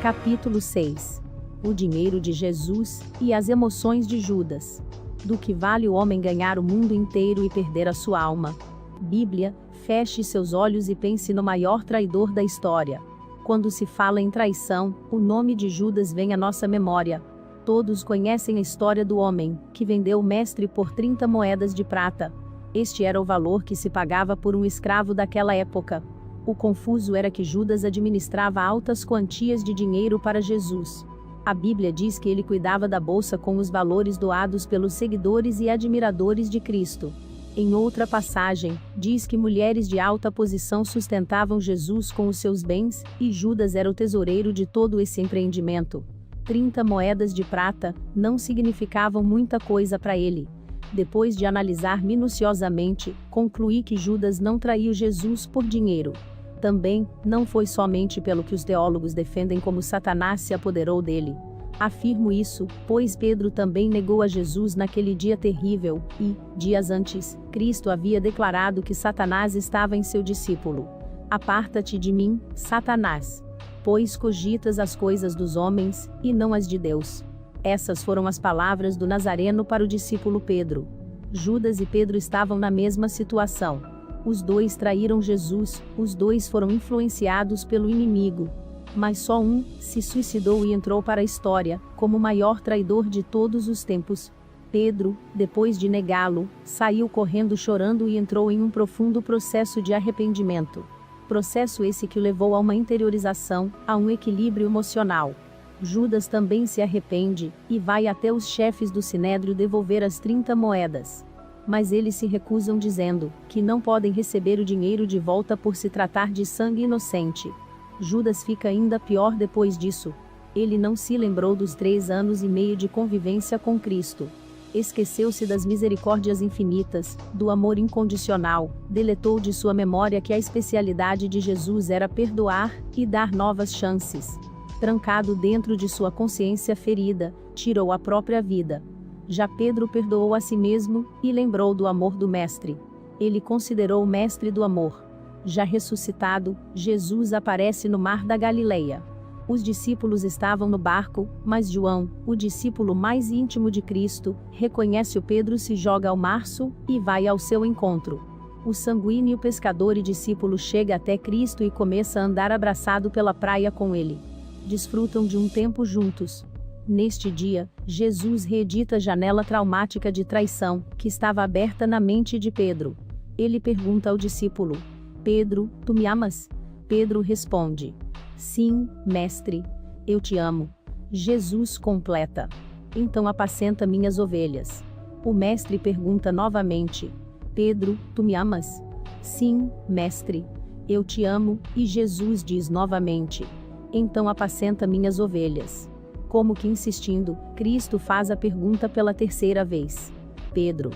Capítulo 6. O dinheiro de Jesus e as emoções de Judas. Do que vale o homem ganhar o mundo inteiro e perder a sua alma? Bíblia, feche seus olhos e pense no maior traidor da história. Quando se fala em traição, o nome de Judas vem à nossa memória. Todos conhecem a história do homem que vendeu o mestre por 30 moedas de prata. Este era o valor que se pagava por um escravo daquela época. O confuso era que Judas administrava altas quantias de dinheiro para Jesus. A Bíblia diz que ele cuidava da bolsa com os valores doados pelos seguidores e admiradores de Cristo. Em outra passagem, diz que mulheres de alta posição sustentavam Jesus com os seus bens, e Judas era o tesoureiro de todo esse empreendimento. 30 moedas de prata não significavam muita coisa para ele. Depois de analisar minuciosamente, concluí que Judas não traiu Jesus por dinheiro. Também, não foi somente pelo que os teólogos defendem como Satanás se apoderou dele. Afirmo isso, pois Pedro também negou a Jesus naquele dia terrível, e, dias antes, Cristo havia declarado que Satanás estava em seu discípulo. Aparta-te de mim, Satanás, pois cogitas as coisas dos homens, e não as de Deus. Essas foram as palavras do Nazareno para o discípulo Pedro. Judas e Pedro estavam na mesma situação. Os dois traíram Jesus, os dois foram influenciados pelo inimigo. Mas só um se suicidou e entrou para a história, como o maior traidor de todos os tempos. Pedro, depois de negá-lo, saiu correndo chorando e entrou em um profundo processo de arrependimento. Processo esse que o levou a uma interiorização, a um equilíbrio emocional. Judas também se arrepende, e vai até os chefes do Sinédrio devolver as 30 moedas. Mas eles se recusam dizendo que não podem receber o dinheiro de volta por se tratar de sangue inocente. Judas fica ainda pior depois disso. Ele não se lembrou dos 3 anos e meio de convivência com Cristo. Esqueceu-se das misericórdias infinitas, do amor incondicional, deletou de sua memória que a especialidade de Jesus era perdoar e dar novas chances. Trancado dentro de sua consciência ferida, tirou a própria vida. Já Pedro perdoou a si mesmo, e lembrou do amor do Mestre. Ele considerou o Mestre do amor. Já ressuscitado, Jesus aparece no mar da Galileia. Os discípulos estavam no barco, mas João, o discípulo mais íntimo de Cristo, reconhece o Pedro, se joga ao mar e vai ao seu encontro. O sanguíneo pescador e discípulo chega até Cristo e começa a andar abraçado pela praia com ele. Desfrutam de um tempo juntos. Neste dia, Jesus reedita a janela traumática de traição, que estava aberta na mente de Pedro. Ele pergunta ao discípulo: Pedro, tu me amas? Pedro responde: Sim, mestre, eu te amo. Jesus completa: Então apacenta minhas ovelhas. O mestre pergunta novamente: Pedro, tu me amas? Sim, mestre, eu te amo, e Jesus diz novamente: Então apacenta minhas ovelhas. Como que insistindo, Cristo faz a pergunta pela terceira vez: Pedro,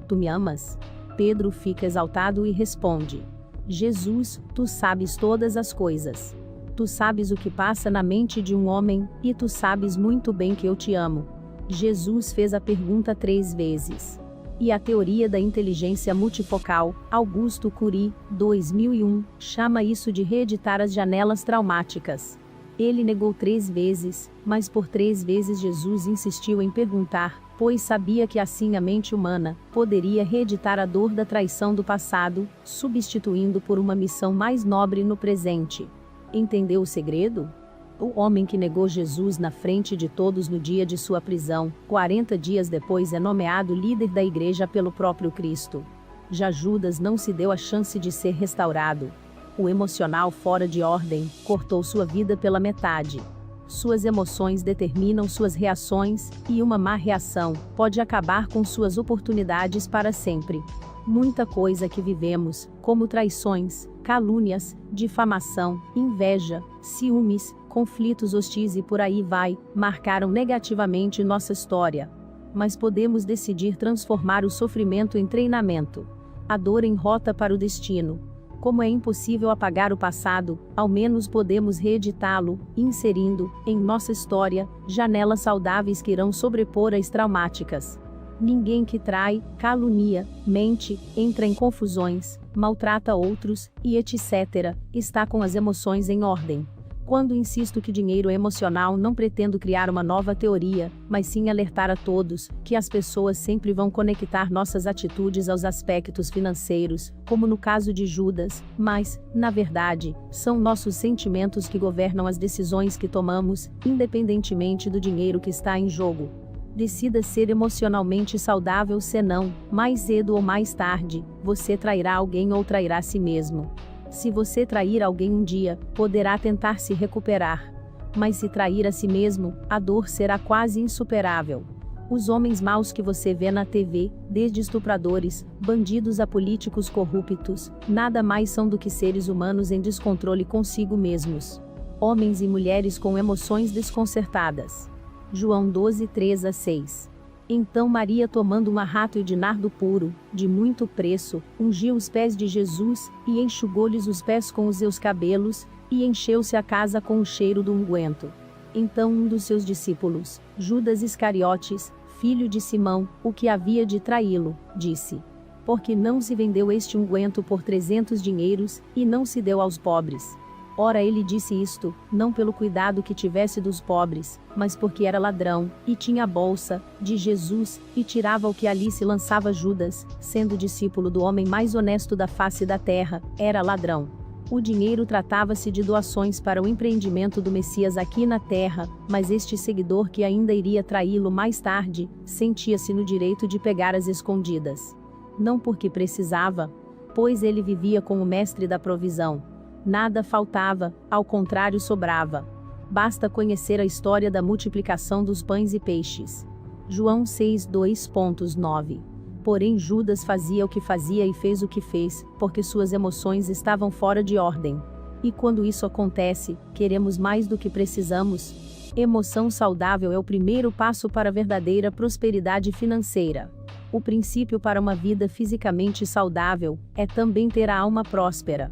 tu me amas? Pedro fica exaltado e responde: Jesus, tu sabes todas as coisas. Tu sabes o que passa na mente de um homem, e tu sabes muito bem que eu te amo. Jesus fez a pergunta 3 vezes. E a teoria da inteligência multifocal, Augusto Cury, 2001, chama isso de reeditar as janelas traumáticas. Ele negou 3 vezes, mas por 3 vezes Jesus insistiu em perguntar, pois sabia que assim a mente humana poderia reeditar a dor da traição do passado, substituindo por uma missão mais nobre no presente. Entendeu o segredo? O homem que negou Jesus na frente de todos no dia de sua prisão, 40 dias depois é nomeado líder da igreja pelo próprio Cristo. Já Judas não se deu a chance de ser restaurado. O emocional fora de ordem cortou sua vida pela metade. Suas emoções determinam suas reações, e uma má reação pode acabar com suas oportunidades para sempre. Muita coisa que vivemos, como traições, calúnias, difamação, inveja, ciúmes, conflitos hostis e por aí vai, marcaram negativamente nossa história. Mas podemos decidir transformar o sofrimento em treinamento, a dor em rota para o destino. Como é impossível apagar o passado, ao menos podemos reeditá-lo, inserindo, em nossa história, janelas saudáveis que irão sobrepor as traumáticas. Ninguém que trai, calunia, mente, entra em confusões, maltrata outros, e etc., está com as emoções em ordem. Quando insisto que dinheiro é emocional, não pretendo criar uma nova teoria, mas sim alertar a todos que as pessoas sempre vão conectar nossas atitudes aos aspectos financeiros, como no caso de Judas, mas, na verdade, são nossos sentimentos que governam as decisões que tomamos, independentemente do dinheiro que está em jogo. Decida ser emocionalmente saudável, senão, mais cedo ou mais tarde, você trairá alguém ou trairá a si mesmo. Se você trair alguém um dia, poderá tentar se recuperar. Mas se trair a si mesmo, a dor será quase insuperável. Os homens maus que você vê na TV, desde estupradores, bandidos a políticos corruptos, nada mais são do que seres humanos em descontrole consigo mesmos. Homens e mulheres com emoções desconcertadas. João 12, 3-6. Então Maria, tomando um arrato de nardo puro, de muito preço, ungiu os pés de Jesus, e enxugou-lhes os pés com os seus cabelos, e encheu-se a casa com o cheiro do unguento. Então um dos seus discípulos, Judas Iscariotes, filho de Simão, o que havia de traí-lo, disse: Por que não se vendeu este unguento por 300 dinheiros, e não se deu aos pobres? Ora, ele disse isto, não pelo cuidado que tivesse dos pobres, mas porque era ladrão, e tinha a bolsa de Jesus, e tirava o que ali se lançava. Judas, sendo discípulo do homem mais honesto da face da terra, era ladrão. O dinheiro tratava-se de doações para o empreendimento do Messias aqui na terra, mas este seguidor que ainda iria traí-lo mais tarde, sentia-se no direito de pegar as escondidas. Não porque precisava, pois ele vivia com o mestre da provisão. Nada faltava, ao contrário sobrava. Basta conhecer a história da multiplicação dos pães e peixes. João 6:2-9. Porém Judas fazia o que fazia e fez o que fez, porque suas emoções estavam fora de ordem. E quando isso acontece, queremos mais do que precisamos? Emoção saudável é o primeiro passo para a verdadeira prosperidade financeira. O princípio para uma vida fisicamente saudável é também ter a alma próspera.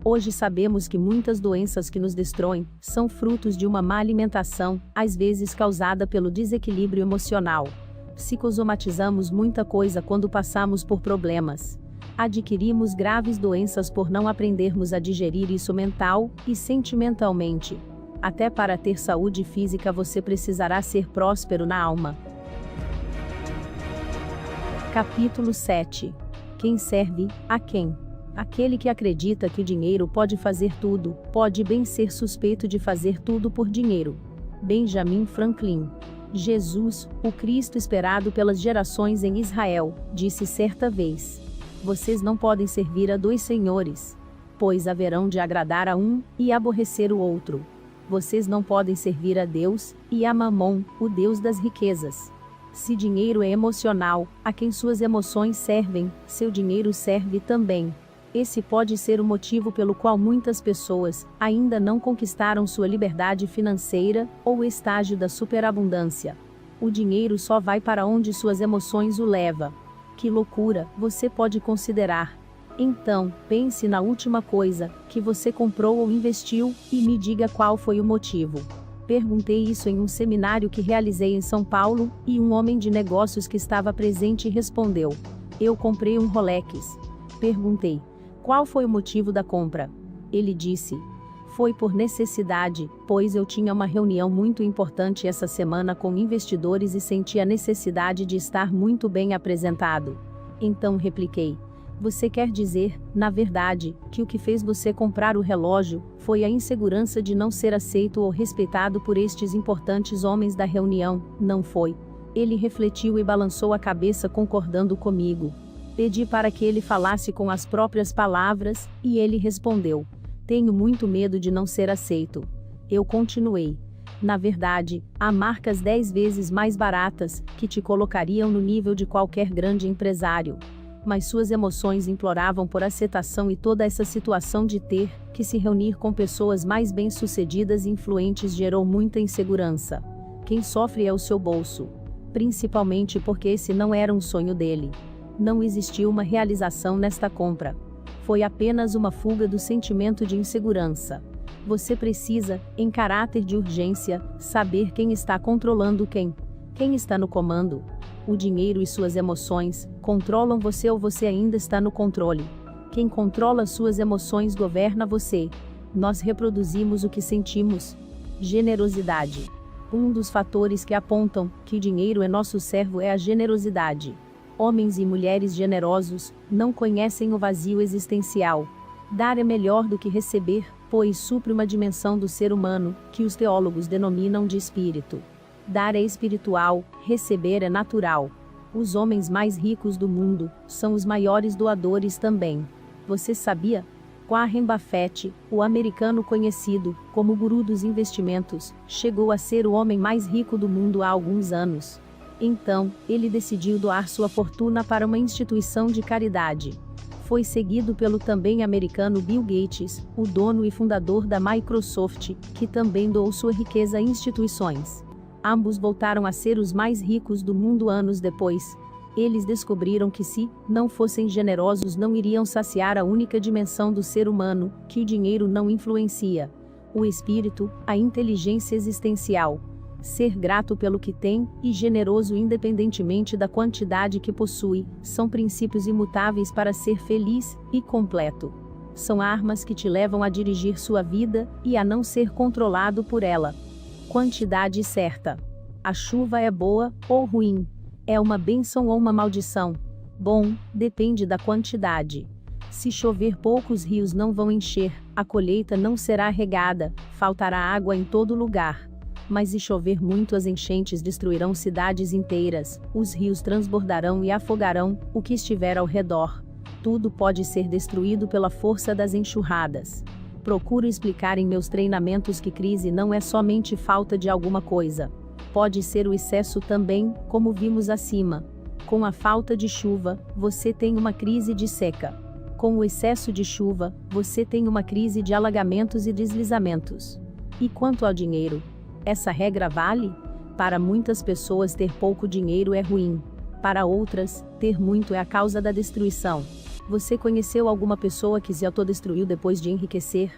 Hoje sabemos que muitas doenças que nos destroem são frutos de uma má alimentação, às vezes causada pelo desequilíbrio emocional. Psicosomatizamos muita coisa quando passamos por problemas. Adquirimos graves doenças por não aprendermos a digerir isso mental e sentimentalmente. Até para ter saúde física você precisará ser próspero na alma. Capítulo 7. Quem serve a quem? Aquele que acredita que dinheiro pode fazer tudo, pode bem ser suspeito de fazer tudo por dinheiro. Benjamin Franklin. Jesus, o Cristo esperado pelas gerações em Israel, disse certa vez: vocês não podem servir a dois senhores, pois haverão de agradar a um e aborrecer o outro. Vocês não podem servir a Deus e a Mamon, o Deus das riquezas. Se dinheiro é emocional, a quem suas emoções servem, seu dinheiro serve também. Esse pode ser o motivo pelo qual muitas pessoas ainda não conquistaram sua liberdade financeira ou o estágio da superabundância. O dinheiro só vai para onde suas emoções o levam. Que loucura, você pode considerar. Então, pense na última coisa que você comprou ou investiu e me diga qual foi o motivo. Perguntei isso em um seminário que realizei em São Paulo, e um homem de negócios que estava presente respondeu: eu comprei um Rolex. Perguntei: qual foi o motivo da compra? Ele disse: foi por necessidade, pois eu tinha uma reunião muito importante essa semana com investidores e senti a necessidade de estar muito bem apresentado. Então repliquei: você quer dizer, na verdade, que o que fez você comprar o relógio foi a insegurança de não ser aceito ou respeitado por estes importantes homens da reunião, não foi? Ele refletiu e balançou a cabeça concordando comigo. Pedi para que ele falasse com as próprias palavras, e ele respondeu: tenho muito medo de não ser aceito. Eu continuei: na verdade, há marcas 10 vezes mais baratas, que te colocariam no nível de qualquer grande empresário. Mas suas emoções imploravam por aceitação e toda essa situação de ter que se reunir com pessoas mais bem-sucedidas e influentes gerou muita insegurança. Quem sofre é o seu bolso. Principalmente porque esse não era um sonho dele. Não existiu uma realização nesta compra. Foi apenas uma fuga do sentimento de insegurança. Você precisa, em caráter de urgência, saber quem está controlando quem. Quem está no comando? O dinheiro e suas emoções controlam você ou você ainda está no controle? Quem controla suas emoções governa você. Nós reproduzimos o que sentimos. Generosidade. Um dos fatores que apontam que o dinheiro é nosso servo é a generosidade. Homens e mulheres generosos não conhecem o vazio existencial. Dar é melhor do que receber, pois supre uma dimensão do ser humano, que os teólogos denominam de espírito. Dar é espiritual, receber é natural. Os homens mais ricos do mundo são os maiores doadores também. Você sabia? Warren Buffett, o americano conhecido como o guru dos investimentos, chegou a ser o homem mais rico do mundo há alguns anos. Então, ele decidiu doar sua fortuna para uma instituição de caridade. Foi seguido pelo também americano Bill Gates, o dono e fundador da Microsoft, que também doou sua riqueza a instituições. Ambos voltaram a ser os mais ricos do mundo anos depois. Eles descobriram que se não fossem generosos não iriam saciar a única dimensão do ser humano, que o dinheiro não influencia. O espírito, a inteligência existencial. Ser grato pelo que tem, e generoso independentemente da quantidade que possui, são princípios imutáveis para ser feliz e completo. São armas que te levam a dirigir sua vida, e a não ser controlado por ela. Quantidade certa. A chuva é boa ou ruim? É uma bênção ou uma maldição? Bom, depende da quantidade. Se chover pouco, os rios não vão encher, a colheita não será regada, faltará água em todo lugar. Mas se chover muito, as enchentes destruirão cidades inteiras, os rios transbordarão e afogarão o que estiver ao redor. Tudo pode ser destruído pela força das enxurradas. Procuro explicar em meus treinamentos que crise não é somente falta de alguma coisa. Pode ser o excesso também, como vimos acima. Com a falta de chuva, você tem uma crise de seca. Com o excesso de chuva, você tem uma crise de alagamentos e deslizamentos. E quanto ao dinheiro? Essa regra vale? Para muitas pessoas ter pouco dinheiro é ruim. Para outras, ter muito é a causa da destruição. Você conheceu alguma pessoa que se autodestruiu depois de enriquecer?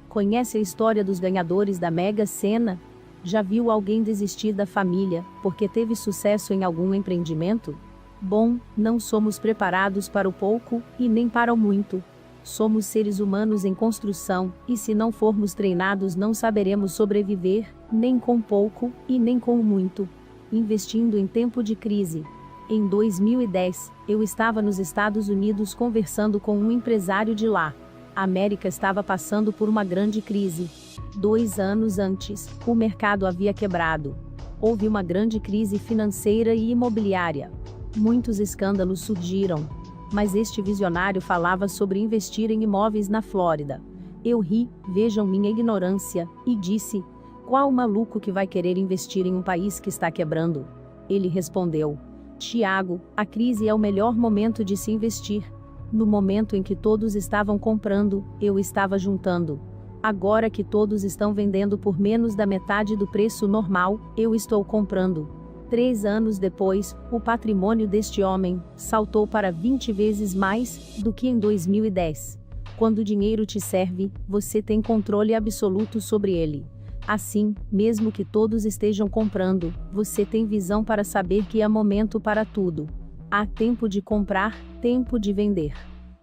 Conhece a história dos ganhadores da Mega Sena? Já viu alguém desistir da família, porque teve sucesso em algum empreendimento? Bom, não somos preparados para o pouco, e nem para o muito. Somos seres humanos em construção, e se não formos treinados não saberemos sobreviver, nem com pouco, e nem com muito. Investindo em tempo de crise. Em 2010, eu estava nos Estados Unidos conversando com um empresário de lá. A América estava passando por uma grande crise. 2 anos antes, o mercado havia quebrado. Houve uma grande crise financeira e imobiliária. Muitos escândalos surgiram. Mas este visionário falava sobre investir em imóveis na Flórida. Eu ri, vejam minha ignorância, e disse: qual maluco que vai querer investir em um país que está quebrando? Ele respondeu: Tiago, a crise é o melhor momento de se investir. No momento em que todos estavam comprando, eu estava juntando. Agora que todos estão vendendo por menos da metade do preço normal, eu estou comprando. 3 anos depois, o patrimônio deste homem saltou para 20 vezes mais do que em 2010. Quando o dinheiro te serve, você tem controle absoluto sobre ele. Assim, mesmo que todos estejam comprando, você tem visão para saber que é momento para tudo. Há tempo de comprar, tempo de vender.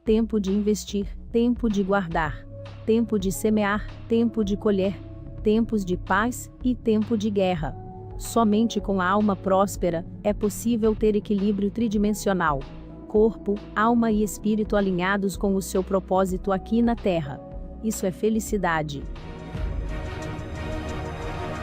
Tempo de investir, tempo de guardar. Tempo de semear, tempo de colher. Tempos de paz e tempo de guerra. Somente com a alma próspera, é possível ter equilíbrio tridimensional. Corpo, alma e espírito alinhados com o seu propósito aqui na Terra. Isso é felicidade.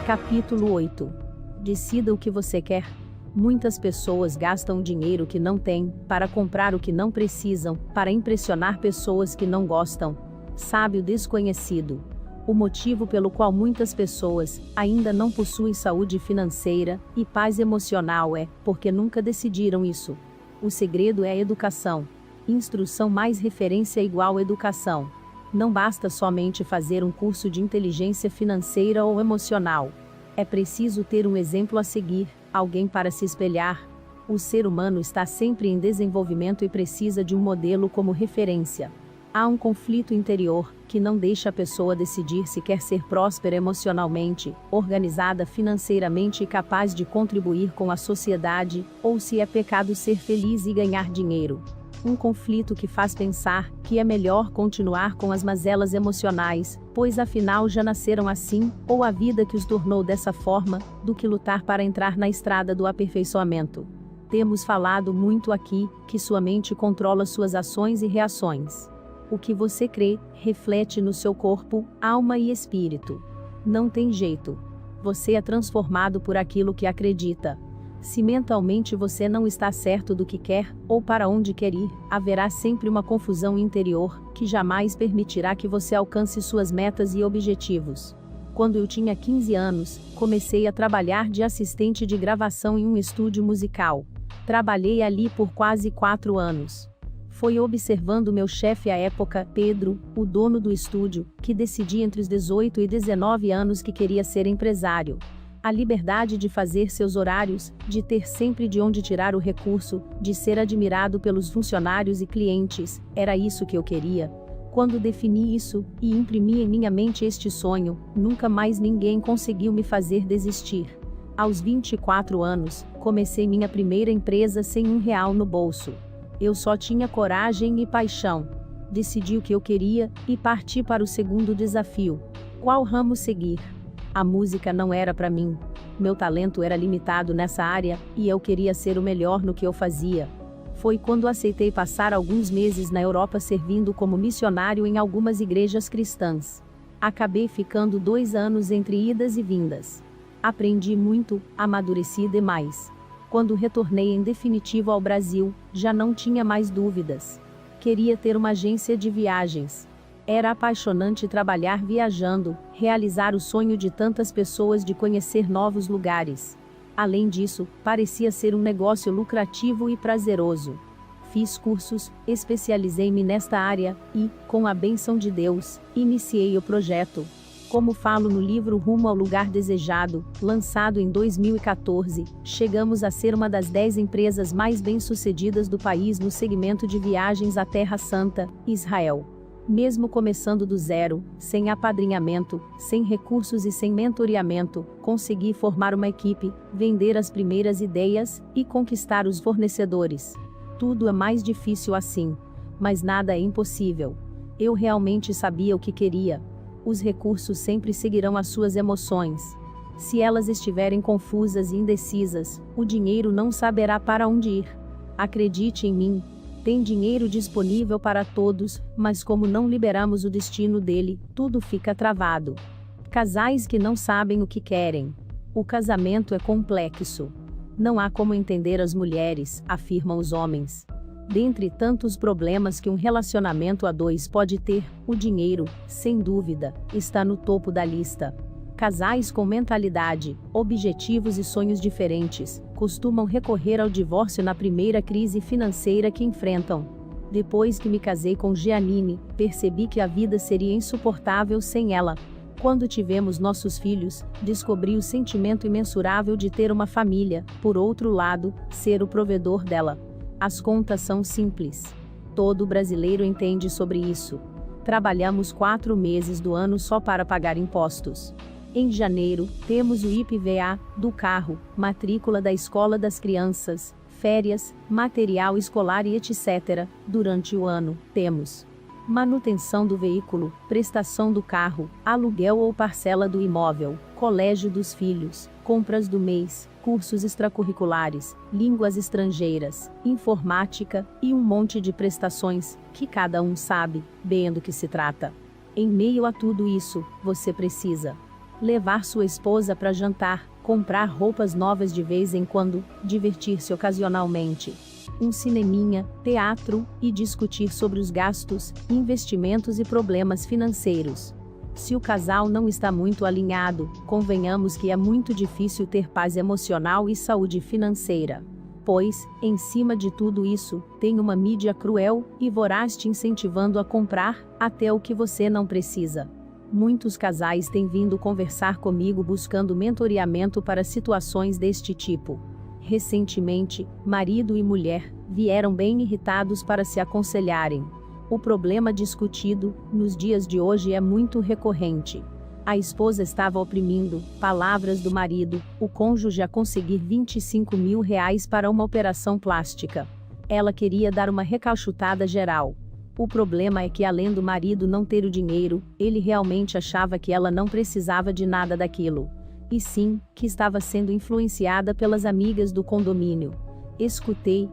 Capítulo 8. Decida o que você quer. Muitas pessoas gastam dinheiro que não têm, para comprar o que não precisam, para impressionar pessoas que não gostam. Sábio desconhecido. O motivo pelo qual muitas pessoas ainda não possuem saúde financeira e paz emocional é porque nunca decidiram isso. O segredo é a educação. Instrução mais referência igual educação. Não basta somente fazer um curso de inteligência financeira ou emocional. É preciso ter um exemplo a seguir, alguém para se espelhar. O ser humano está sempre em desenvolvimento e precisa de um modelo como referência. Há um conflito interior, que não deixa a pessoa decidir se quer ser próspera emocionalmente, organizada financeiramente e capaz de contribuir com a sociedade, ou se é pecado ser feliz e ganhar dinheiro. Um conflito que faz pensar que é melhor continuar com as mazelas emocionais, pois afinal já nasceram assim, ou a vida que os tornou dessa forma, do que lutar para entrar na estrada do aperfeiçoamento. Temos falado muito aqui, que sua mente controla suas ações e reações. O que você crê, reflete no seu corpo, alma e espírito. Não tem jeito. Você é transformado por aquilo que acredita. Se mentalmente você não está certo do que quer, ou para onde quer ir, haverá sempre uma confusão interior, que jamais permitirá que você alcance suas metas e objetivos. Quando eu tinha 15 anos, comecei a trabalhar de assistente de gravação em um estúdio musical. Trabalhei ali por quase 4 anos. Foi observando meu chefe à época, Pedro, o dono do estúdio, que decidi entre os 18 e 19 anos que queria ser empresário. A liberdade de fazer seus horários, de ter sempre de onde tirar o recurso, de ser admirado pelos funcionários e clientes, era isso que eu queria. Quando defini isso, e imprimi em minha mente este sonho, nunca mais ninguém conseguiu me fazer desistir. Aos 24 anos, comecei minha primeira empresa sem R$1 no bolso. Eu só tinha coragem e paixão. Decidi o que eu queria, e parti para o segundo desafio. Qual ramo seguir? A música não era para mim. Meu talento era limitado nessa área, e eu queria ser o melhor no que eu fazia. Foi quando aceitei passar alguns meses na Europa servindo como missionário em algumas igrejas cristãs. Acabei ficando 2 anos entre idas e vindas. Aprendi muito, amadureci demais. Quando retornei em definitivo ao Brasil, já não tinha mais dúvidas. Queria ter uma agência de viagens. Era apaixonante trabalhar viajando, realizar o sonho de tantas pessoas de conhecer novos lugares. Além disso, parecia ser um negócio lucrativo e prazeroso. Fiz cursos, especializei-me nesta área, e, com a bênção de Deus, iniciei o projeto. Como falo no livro Rumo ao Lugar Desejado, lançado em 2014, chegamos a ser uma das 10 empresas mais bem-sucedidas do país no segmento de viagens à Terra Santa, Israel. Mesmo começando do zero, sem apadrinhamento, sem recursos e sem mentoreamento, consegui formar uma equipe, vender as primeiras ideias e conquistar os fornecedores. Tudo é mais difícil assim. Mas nada é impossível. Eu realmente sabia o que queria. Os recursos sempre seguirão as suas emoções. Se elas estiverem confusas e indecisas, o dinheiro não saberá para onde ir. Acredite em mim. Tem dinheiro disponível para todos, mas como não liberamos o destino dele, tudo fica travado. Casais que não sabem o que querem. O casamento é complexo. Não há como entender as mulheres, afirmam os homens. Dentre tantos problemas que um relacionamento a dois pode ter, o dinheiro, sem dúvida, está no topo da lista. Casais com mentalidade, objetivos e sonhos diferentes, costumam recorrer ao divórcio na primeira crise financeira que enfrentam. Depois que me casei com Giannini, percebi que a vida seria insuportável sem ela. Quando tivemos nossos filhos, descobri o sentimento imensurável de ter uma família, por outro lado, ser o provedor dela. As contas são simples. Todo brasileiro entende sobre isso. Trabalhamos 4 meses do ano só para pagar impostos. Em janeiro, temos o IPVA do carro, matrícula da escola das crianças, férias, material escolar e etc. Durante o ano, temos manutenção do veículo, prestação do carro, aluguel ou parcela do imóvel, colégio dos filhos, compras do mês, cursos extracurriculares, línguas estrangeiras, informática e um monte de prestações, que cada um sabe bem do que se trata. Em meio a tudo isso, você precisa levar sua esposa para jantar, comprar roupas novas de vez em quando, divertir-se ocasionalmente, um cineminha, teatro, e discutir sobre os gastos, investimentos e problemas financeiros. Se o casal não está muito alinhado, convenhamos que é muito difícil ter paz emocional e saúde financeira. Pois, em cima de tudo isso, tem uma mídia cruel e voraz te incentivando a comprar até o que você não precisa. Muitos casais têm vindo conversar comigo buscando mentoreamento para situações deste tipo. Recentemente, marido e mulher vieram bem irritados para se aconselharem. O problema discutido, nos dias de hoje, é muito recorrente. A esposa estava oprimindo, palavras do marido, o cônjuge a conseguir R$25 mil para uma operação plástica. Ela queria dar uma recalchutada geral. O problema é que, além do marido não ter o dinheiro, ele realmente achava que ela não precisava de nada daquilo. E sim, que estava sendo influenciada pelas amigas do condomínio. Escutei,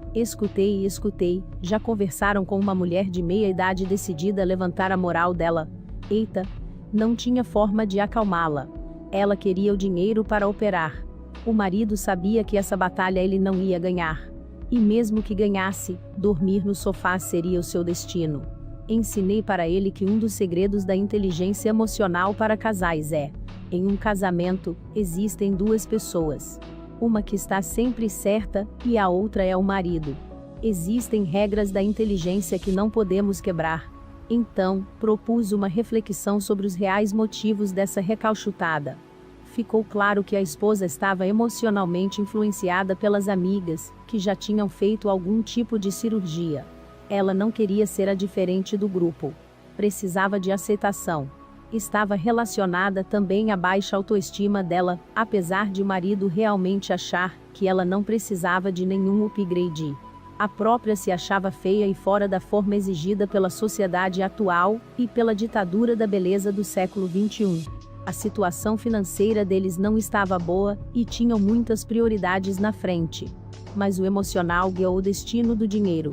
já conversaram com uma mulher de meia idade decidida a levantar a moral dela? Eita! Não tinha forma de acalmá-la. Ela queria o dinheiro para operar. O marido sabia que essa batalha ele não ia ganhar. E mesmo que ganhasse, dormir no sofá seria o seu destino. Ensinei para ele que um dos segredos da inteligência emocional para casais é: em um casamento, existem 2 pessoas. Uma que está sempre certa, e a outra é o marido. Existem regras da inteligência que não podemos quebrar. Então, propus uma reflexão sobre os reais motivos dessa recalchutada. Ficou claro que a esposa estava emocionalmente influenciada pelas amigas, que já tinham feito algum tipo de cirurgia. Ela não queria ser a diferente do grupo. Precisava de aceitação. Estava relacionada também à baixa autoestima dela, apesar de o marido realmente achar que ela não precisava de nenhum upgrade. A própria se achava feia e fora da forma exigida pela sociedade atual e pela ditadura da beleza do século XXI. A situação financeira deles não estava boa e tinham muitas prioridades na frente. Mas o emocional guiou o destino do dinheiro.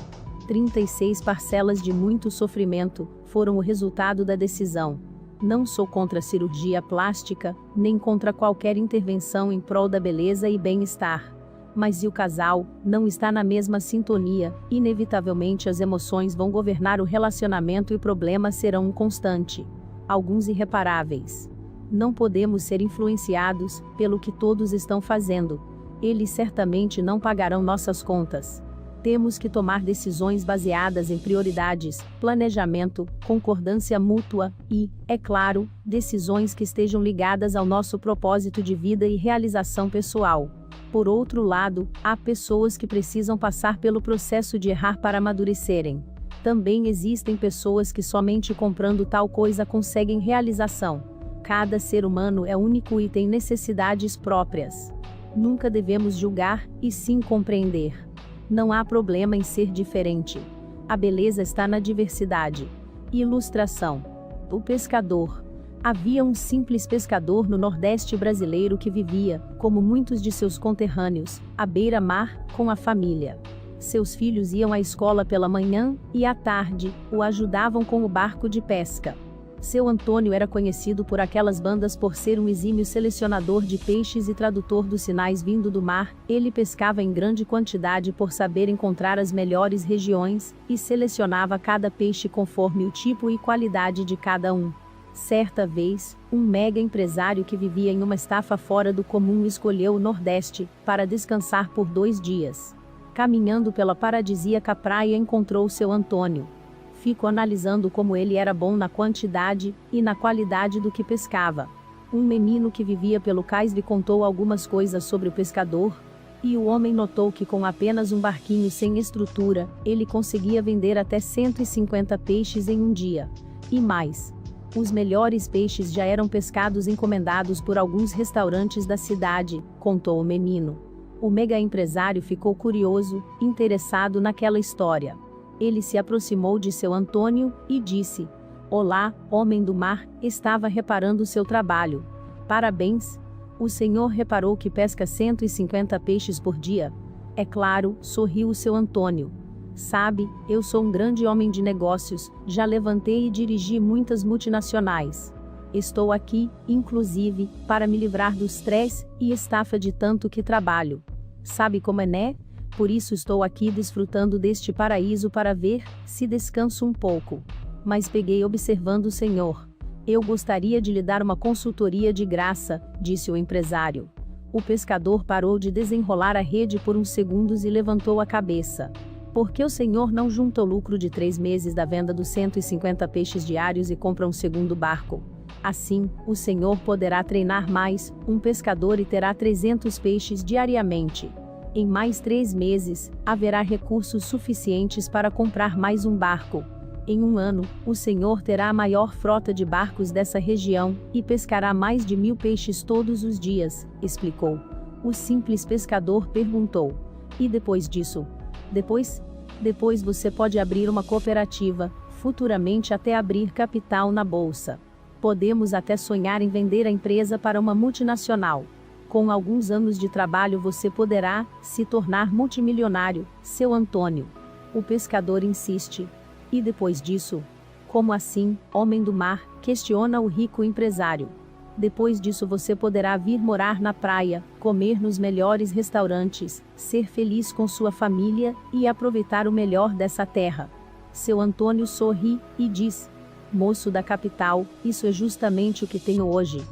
36 parcelas de muito sofrimento foram o resultado da decisão. Não sou contra a cirurgia plástica, nem contra qualquer intervenção em prol da beleza e bem-estar. Mas se o casal não está na mesma sintonia, inevitavelmente as emoções vão governar o relacionamento e problemas serão um constante. Alguns irreparáveis. Não podemos ser influenciados pelo que todos estão fazendo. Eles certamente não pagarão nossas contas. Temos que tomar decisões baseadas em prioridades, planejamento, concordância mútua e, é claro, decisões que estejam ligadas ao nosso propósito de vida e realização pessoal. Por outro lado, há pessoas que precisam passar pelo processo de errar para amadurecerem. Também existem pessoas que somente comprando tal coisa conseguem realização. Cada ser humano é único e tem necessidades próprias. Nunca devemos julgar, e sim compreender. Não há problema em ser diferente. A beleza está na diversidade. Ilustração. O pescador. Havia um simples pescador no Nordeste brasileiro que vivia, como muitos de seus conterrâneos, à beira-mar, com a família. Seus filhos iam à escola pela manhã, e à tarde, o ajudavam com o barco de pesca. Seu Antônio era conhecido por aquelas bandas por ser um exímio selecionador de peixes e tradutor dos sinais vindo do mar. Ele pescava em grande quantidade por saber encontrar as melhores regiões, e selecionava cada peixe conforme o tipo e qualidade de cada um. Certa vez, um mega empresário que vivia em uma estafa fora do comum escolheu o Nordeste, para descansar por 2 dias. Caminhando pela paradisíaca praia encontrou seu Antônio. Ficou analisando como ele era bom na quantidade e na qualidade do que pescava. Um menino que vivia pelo cais lhe contou algumas coisas sobre o pescador, e o homem notou que com apenas um barquinho sem estrutura, ele conseguia vender até 150 peixes em um dia. E mais. Os melhores peixes já eram pescados encomendados por alguns restaurantes da cidade, contou o menino. O mega empresário ficou curioso, interessado naquela história. Ele se aproximou de seu Antônio, e disse: "Olá, homem do mar, estava reparando seu trabalho. Parabéns! O senhor reparou que pesca 150 peixes por dia?" "É claro", sorriu o seu Antônio. "Sabe, eu sou um grande homem de negócios, já levantei e dirigi muitas multinacionais. Estou aqui, inclusive, para me livrar do estresse e estafa de tanto que trabalho. Sabe como é, né? Por isso estou aqui desfrutando deste paraíso para ver se descanso um pouco. Mas peguei observando o senhor. Eu gostaria de lhe dar uma consultoria de graça", disse o empresário. O pescador parou de desenrolar a rede por uns segundos e levantou a cabeça. "Por que o senhor não junta o lucro de 3 meses da venda dos 150 peixes diários e compra um segundo barco? Assim, o senhor poderá treinar mais um pescador e terá 300 peixes diariamente. Em mais 3 meses, haverá recursos suficientes para comprar mais um barco. Em 1 ano, o senhor terá a maior frota de barcos dessa região, e pescará mais de 1000 peixes todos os dias", explicou. O simples pescador perguntou: "E depois disso?" Depois você pode abrir uma cooperativa, futuramente até abrir capital na bolsa. Podemos até sonhar em vender a empresa para uma multinacional. Com alguns anos de trabalho você poderá se tornar multimilionário, seu Antônio." O pescador insiste. "E depois disso?" "Como assim, homem do mar?" questiona o rico empresário. "Depois disso você poderá vir morar na praia, comer nos melhores restaurantes, ser feliz com sua família, e aproveitar o melhor dessa terra." Seu Antônio sorri, e diz: "Moço da capital, isso é justamente o que tenho hoje.